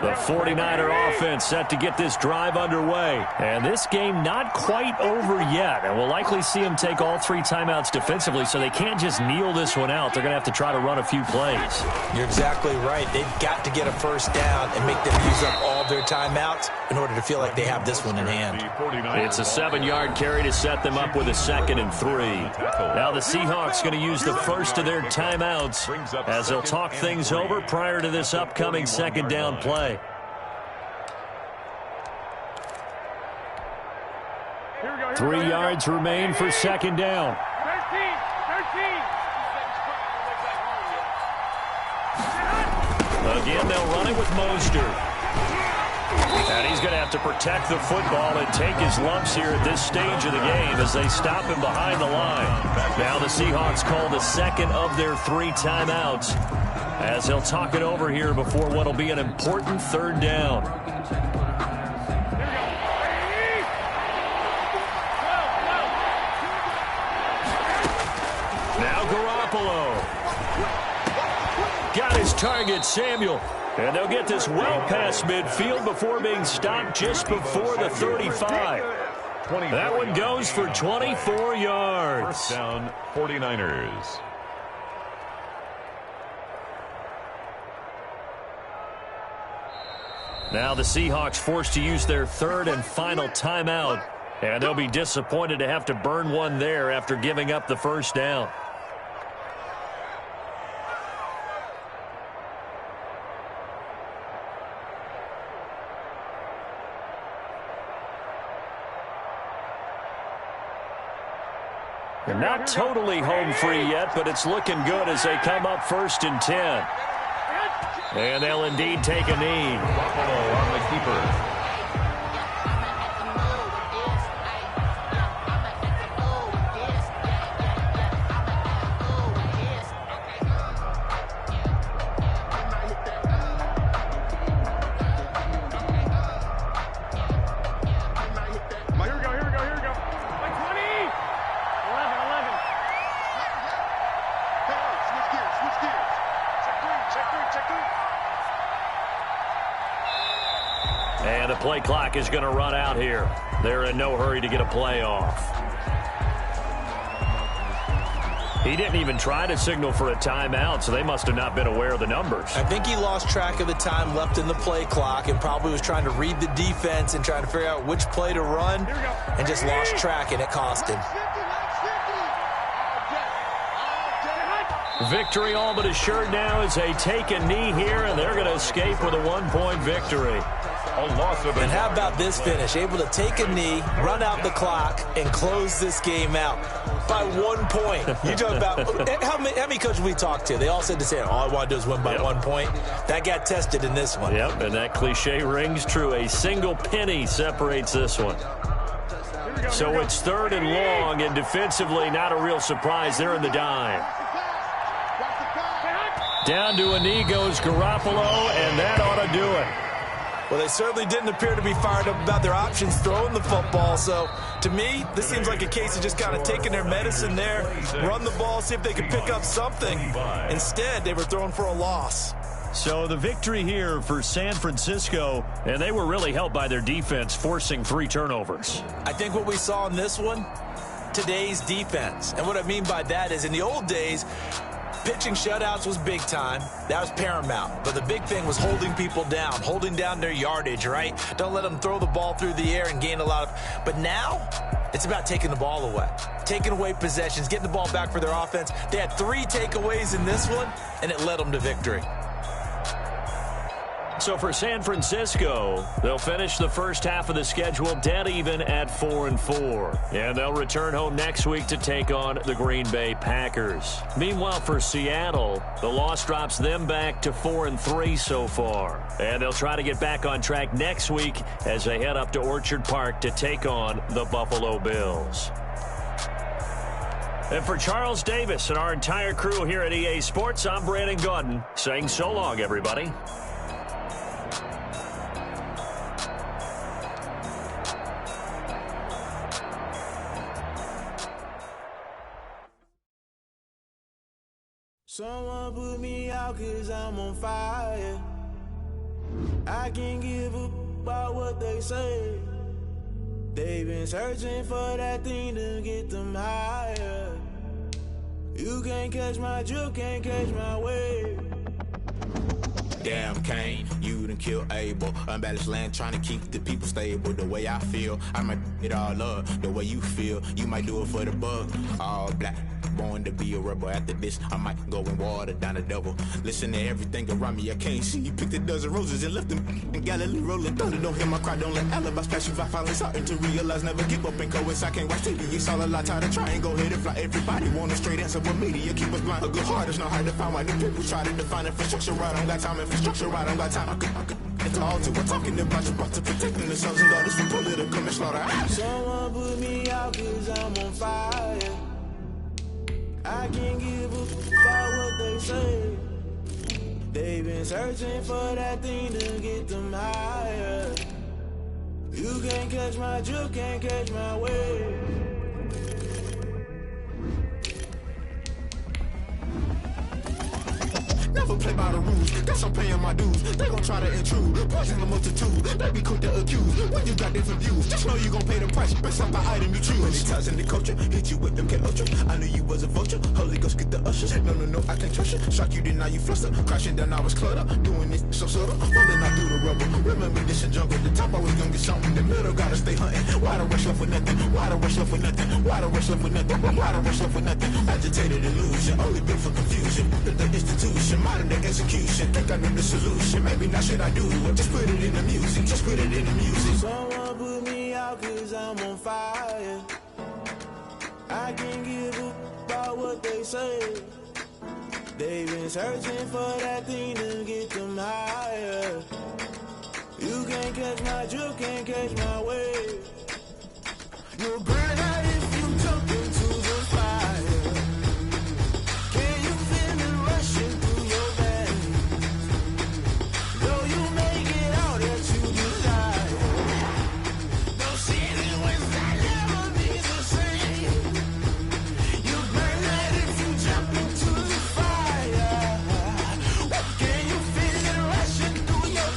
The 49er offense set to get this drive underway. And this game not quite over yet. And we'll likely see them take all 3 timeouts defensively, so they can't just kneel this one out. They're going to have to try to run a few plays. You're exactly right. They've got to get a 1st down and make them use up all their timeouts in order to feel like they have this one in hand. It's a 7-yard carry to set them up with a 2nd and 3. Now the Seahawks going to use the first of their timeouts as they'll talk things over prior to this upcoming 2nd down play. Three yards remain for 2nd down. 13. Again, they'll run it with Mostert. And he's going to have to protect the football and take his lumps here at this stage of the game as they stop him behind the line. Now the Seahawks call the 2nd of their 3 timeouts as they'll talk it over here before what will be an important 3rd down. Now Garoppolo. Got his target, Samuel. And they'll get this well past midfield before being stopped just before the 35. That one goes for 24 yards. 1st down, 49ers. Now the Seahawks forced to use their 3rd and final timeout. And they'll be disappointed to have to burn one there after giving up the 1st down. They're not totally home free yet, but it's looking good as they come up 1st and 10. And they'll indeed take a knee. Buffalo on the keeper. And the play clock is going to run out here. They're in no hurry to get a play off. He didn't even try to signal for a timeout, so they must have not been aware of the numbers. I think he lost track of the time left in the play clock and probably was trying to read the defense and trying to figure out which play to run and just lost track, and it cost him. Victory all but assured now as they take a knee here, and they're going to escape with a 1-point victory. And how about this finish? Able to take a knee, run out the clock, and close this game out by 1 point. You talk about how many coaches we talked to? They all said the same. All I want to do is win by 1 point. That got tested in this one. Yep, and that cliche rings true. A single penny separates this one. So it's 3rd and long, and defensively not a real surprise. They're in the dime. Down to a knee goes Garoppolo, and that ought to do it. Well, they certainly didn't appear to be fired up about their options throwing the football. So, to me, this seems like a case of just kind of taking their medicine there, run the ball, see if they can pick up something. Instead, they were throwing for a loss. So the victory here for San Francisco, and they were really helped by their defense, forcing 3 turnovers. I think what we saw in this one, today's defense. And what I mean by that is in the old days, pitching shutouts was big time. That was paramount. But the big thing was holding people down, holding down their yardage, right? Don't let them throw the ball through the air and gain a lot of... But now, it's about taking the ball away, taking away possessions, getting the ball back for their offense. They had 3 takeaways in this one, and it led them to victory. So for San Francisco, they'll finish the first half of the schedule dead even at 4-4. And they'll return home next week to take on the Green Bay Packers. Meanwhile, for Seattle, the loss drops them back to 4-3 so far. And they'll try to get back on track next week as they head up to Orchard Park to take on the Buffalo Bills. And for Charles Davis and our entire crew here at EA Sports, I'm Brandon Gaudin saying so long, everybody. Someone put me out 'cause I'm on fire. I can't give a about what they say. They've been searching for that thing to get them higher. You can't catch my drift, can't catch my wave. Damn Kane, you done killed Abel. Unbalanced land trying to keep the people stable. The way I feel, I might it all up. The way you feel, you might do it for the bug. All black, born to be a rebel. After this, I might go and water down the devil. Listen to everything around me, I can't see. You picked a dozen roses and left them in Galilee rolling thunder. Don't hear my cry, don't let alibis pass you. I finally starting to realize, never give up and coexist. I can't watch TV, it's all a lot. Tired of trying, go ahead and fly. Everybody want a straight answer, but media keep us blind. A good heart is not hard to find. Why the people try to define infrastructure right? I don't got time, infrastructure right? I don't got time. I could it's all to we're talking about you, about to protecting the sons and daughters from political and slaughter. Someone put me out 'cause I'm on fire. I can't give a about what they say. They've been searching for that thing to get them higher. You can't catch my drift, can't catch my wave. Never play by the rules, guess I'm paying my dues. They gon' try to intrude, poison the multitude. They be quick to accuse, when you got different views. Just know you gon' pay the price, based on the item you choose. Many times in the culture, hit you with them K-Ultra. I knew you was a vulture, Holy Ghost get the ushers. No, I can't trust you. Shock you, then now you fluster. Crashing down, I was cluttered. Doing this so subtle, falling out through the rubble. Remember this a jungle, the top always gonna get something. The middle gotta stay hunting. Why the rush left with nothing? Why the rush left with nothing? Why the rush left with nothing? Why the rush left with nothing? Agitated illusion, only built for confusion. The institution, modern day execution. Think I know the solution, maybe not should I do it. Just put it in the music, just put it in the music. Someone put me out 'cause I'm on fire. I can't give a about what they say. They've been searching for that thing to get them higher. You can't catch my drift, can't catch my wave. You'll burn out if you jump into the fire. Can you feel it rushing through your veins? Though you make it out that you desire. No city was that never be the same. You burn out if you jump into the fire. Can you feel it rushing through your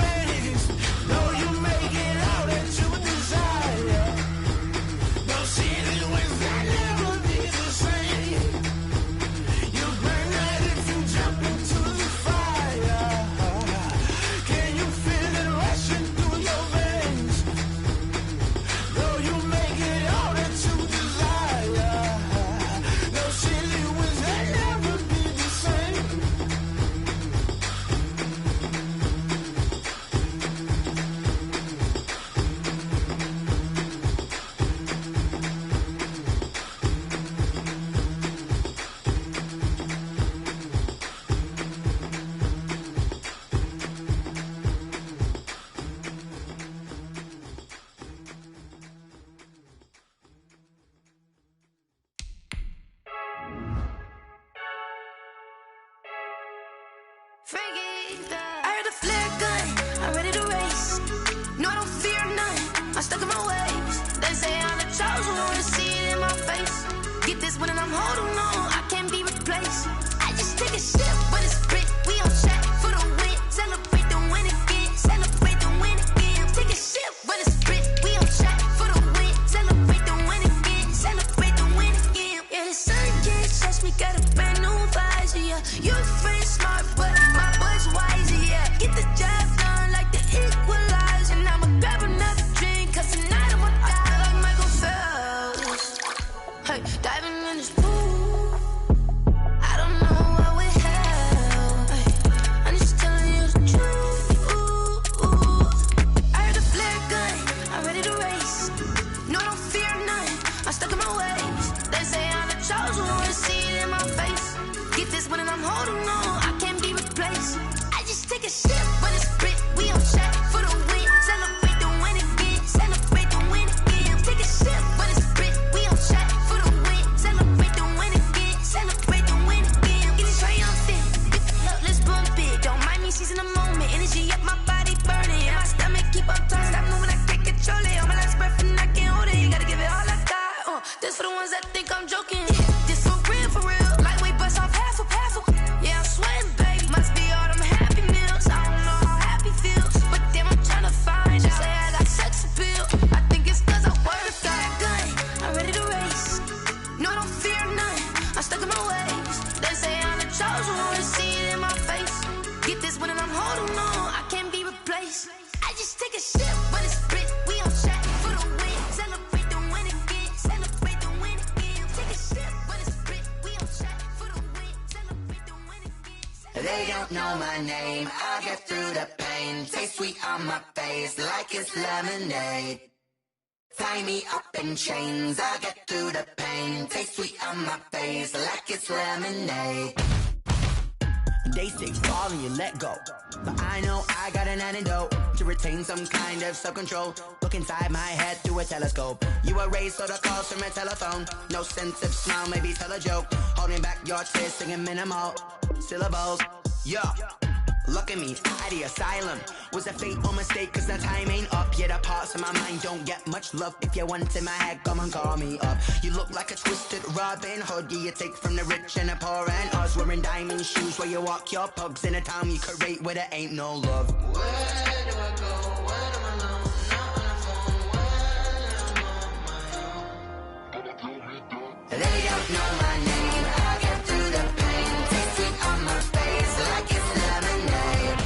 veins? I heard a flare gun, I'm ready to race. No, I don't fear none, I'm stuck in my ways. They say I'm the chosen one, see it in my face. Get this one and I'm holding on, I can't be replaced. I just take a sip, but it's brick, we on track for the win. Celebrate the win again, celebrate the win again. Take a sip, but it's brick, we on track for the win. Celebrate the win again, celebrate the win again. Yeah, the sun can't touch me, got a brand new visor, yeah. Your friend smart, but my boy's wiser, yeah. Get the job done like the equalizer. Now I'ma grab another drink, cause tonight I'ma die like Michael Phelps. Hey, diving in this pool, I don't know what we have. Hey, I'm just telling you the truth. I heard a flare gun, I'm ready to race. No, I don't fear none, I'm stuck in my ways. They say I'm the chosen one, see it in my face. Get this one and I'm holding on, I can't be replaced. I just take a sip, but it's brick, we on track for the win. Celebrate the win again, celebrate the win again. Take a sip, but it's brick, we on track for the win. Celebrate the win again, celebrate the win again. Get it triumphant, look, let's bump it. Don't mind me seizing the moment, energy up my body burning. And my stomach keep on turning, stop moving, I can't control it. On my last breath and I can't hold it, you gotta give it all I got. This for the ones that think I'm joking. This for real, lightweight bust off half a. Yeah, I'm sweating, babe, must be all them happy meals. I don't know how happy feels, but damn, I'm tryna find out. Say I got sex appeal, I think it's cause I work out. Gun, I'm ready to race. No, I don't fear none, I'm stuck in my ways. They say I'm the chosen one, see it in my face. Get this one and I'm holding on, I can't be replaced. I just take a sip, but it's brick, we on track for the win. Celebrate the win again, celebrate the win again. Take a sip, but it's brick, we on track for the win. Celebrate the win again. They don't know my name, I'll get through the pain. Taste sweet on my face like it's lemonade. Tie me up in chains, I'll get through the pain. Taste sweet on my face like it's lemonade. They say fall and you let go, but I know I got an antidote to retain some kind of self-control. Look inside my head through a telescope. You erase all the calls from a telephone. No sense of smile, maybe tell a joke. Holding back your tears, singing minimal syllables. Yeah, look at me, at the asylum. Was a fate or mistake, cause the time ain't up. Yet the parts of my mind don't get much love. If you want in my head, come and call me up. You look like a twisted Robin Hood. Yeah, you take from the rich and the poor and us. Wearing diamond shoes where you walk your pugs in a town you create where there ain't no love. Where do I go? When I'm alone? Not on the phone. When I'm on my own. They don't know my name. I get through the pain. Taste sweet on my face like it's lemonade.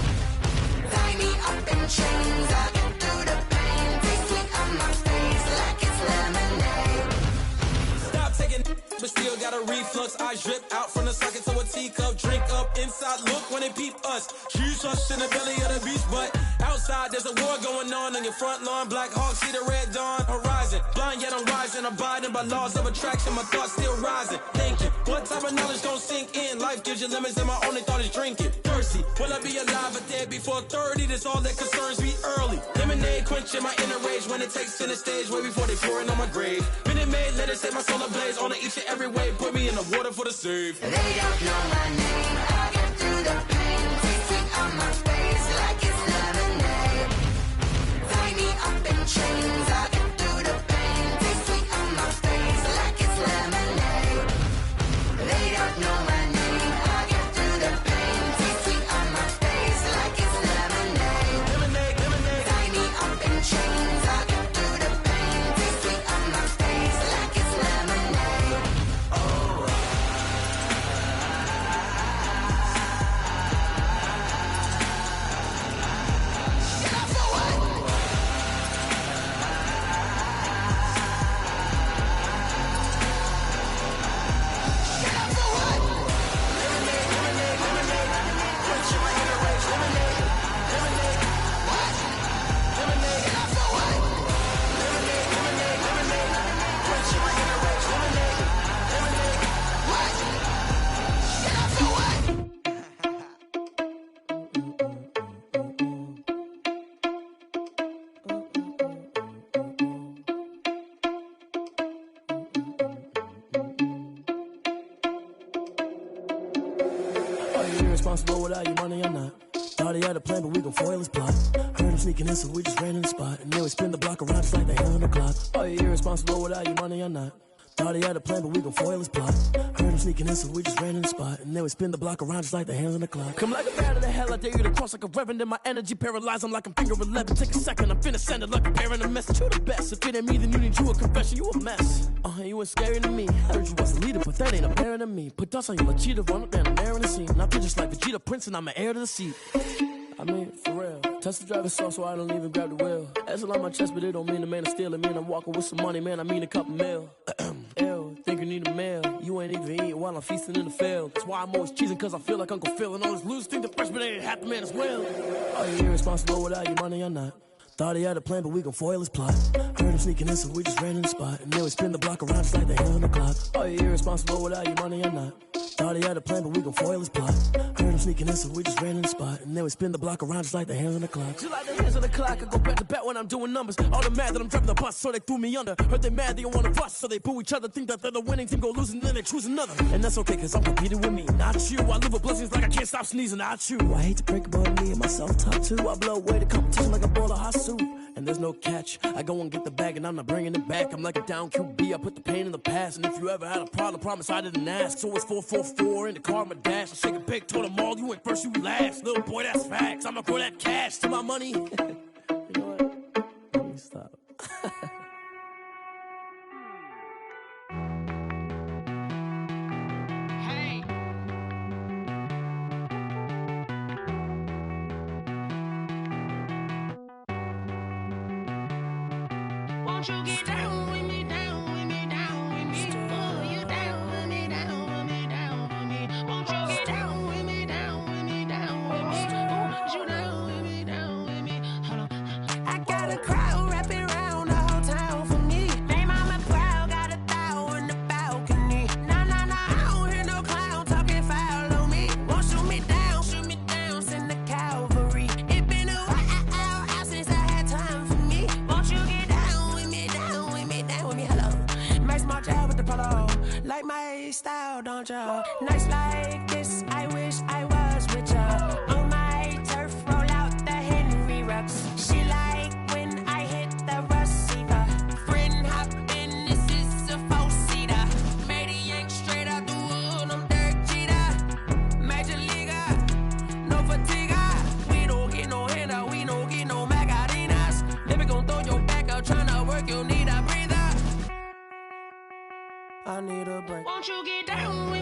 Tie me up in chains. I get through the pain. Taste sweet on my face like it's lemonade. Stop taking, but still got a reflux. I drip out from the socket to a teacup. Drink up inside, look when they peep us. Huge us in the belly of the beast, but outside there's a war going on your front lawn. Black Hawk see the red dawn horizon. Blind yet I'm rising, abiding by laws of attraction. My thoughts still rising. Thinking, what type of knowledge gon' sink in? Life gives you limits, and my only thought is drinking. Thirsty, will I be alive or dead before 30? That's all that concerns me early. Lemonade quenching my inner rage when it takes center stage, way before they pour it on my grave. Minute Maid, let it set my soul ablaze. On each and every way, put me in the water for the save. They don't know my name, I get through the pain. Taste sweet on my face like it's lemonade. Tie me up in chains, I get through the pain. Taste sweet on my face like it's lemonade. They don't know my name, I get through the pain. Taste sweet on my face like it's lemonade. Tie me up in chains, I get through the pain. Taste sweet on my face like it's lemonade. Oh. irresponsible without your money or not. Thought he had a plan, but we gon' foil his plot. Heard him sneaking in, so we just ran in the spot. And then we spin the block around just like the hand on the clock. Are you irresponsible without your money or not? Thought he had a plan, but we gon' foil his plot. Heard him sneaking in, so we just ran in the spot. And then we spin the block around just like the hands on the clock. Come like a bat of the hell, I dare you to cross like a reverend. And my energy paralyzed, I'm like I'm finger 11. Take a second, I'm finna send it like a bearing a message. You the best, if it ain't me, then you need you a confession. You a mess, you ain't scary to me. Heard you was a leader, but that ain't apparent to me. Put dust on you like cheetah, run up down the air in the scene. And I feel just like Vegeta Prince, and I'm an heir to the seat. I mean, for real. Touch the driver's soft, so I don't even grab the wheel. That's on my chest, but it don't mean the man is stealing. Man, I'm walking with some money, man, I mean a couple mil. Ew, think you need a meal. You ain't even eating while I'm feasting in the field. That's why I'm always cheesing, cause I feel like Uncle Phil. And all this losers think the freshman ain't half the man as well. Are you irresponsible without your money or not? Thought he had a plan, but we gon' foil his plot. Heard him sneaking in, so we just ran in the spot. And then we spin the block around just like the hand on the clock. Are you irresponsible without your money or not? Thought he had a plan, but we gon' foil his plot. Heard him sneaking in, so we just ran in the spot. And then we spin the block around just like the hands on the clock. Just like the hands on the clock, I go back to back when I'm doing numbers. All the mad that I'm driving the bus, so they threw me under. Heard they mad, they don't wanna bust, so they boo each other. Think that they're the winning team, go losing, then they choose another. And that's okay, cause I'm competing with me, not you. I live with blessings like I can't stop sneezing, not you. I hate to break it, but me and myself top two. I blow away the competition like a bowl of hot soup. And there's no catch. I go and get the bag and I'm not bringing it back. I'm like a down QB, I put the pain in the past. And if you ever had a problem, promise I didn't ask. So it's 444 in the car, my dash. I shake a pig, told them all, you went first, you last. Little boy, that's facts. I'ma grow that cash to my money. You know what? Let me stop. Won't you get down with me, down with me, down with me? Oh, you down with me, down with me, down with me. Won't you get down with me, down with me, down with me? Oh, you down with me, down with me? Hold on. I got a crowd wrapping around the whole town for me. They mama proud, got a thou on the balcony. Nah, nah, nah, I don't hear no clown talking foul on me. Won't shoot me down, send the cavalry. It been a while since I had time for me. Won't you get down with me, down with me, down with me? Hello. Nice small job with the polo. Like my style, don't ya? Nice like this, I wish I was with ya. On my turf, roll out the Henry Rux. She like when I hit the receiver. Friend hop in, this is a four-seater. Made a yank straight out the wood, I'm Derek Jeter. Major leaguer, no fatigue. We don't get no handout, we don't get no Magarinas. Never gon' throw your back out, tryna work, you need a breather. I need a break. Won't you get down with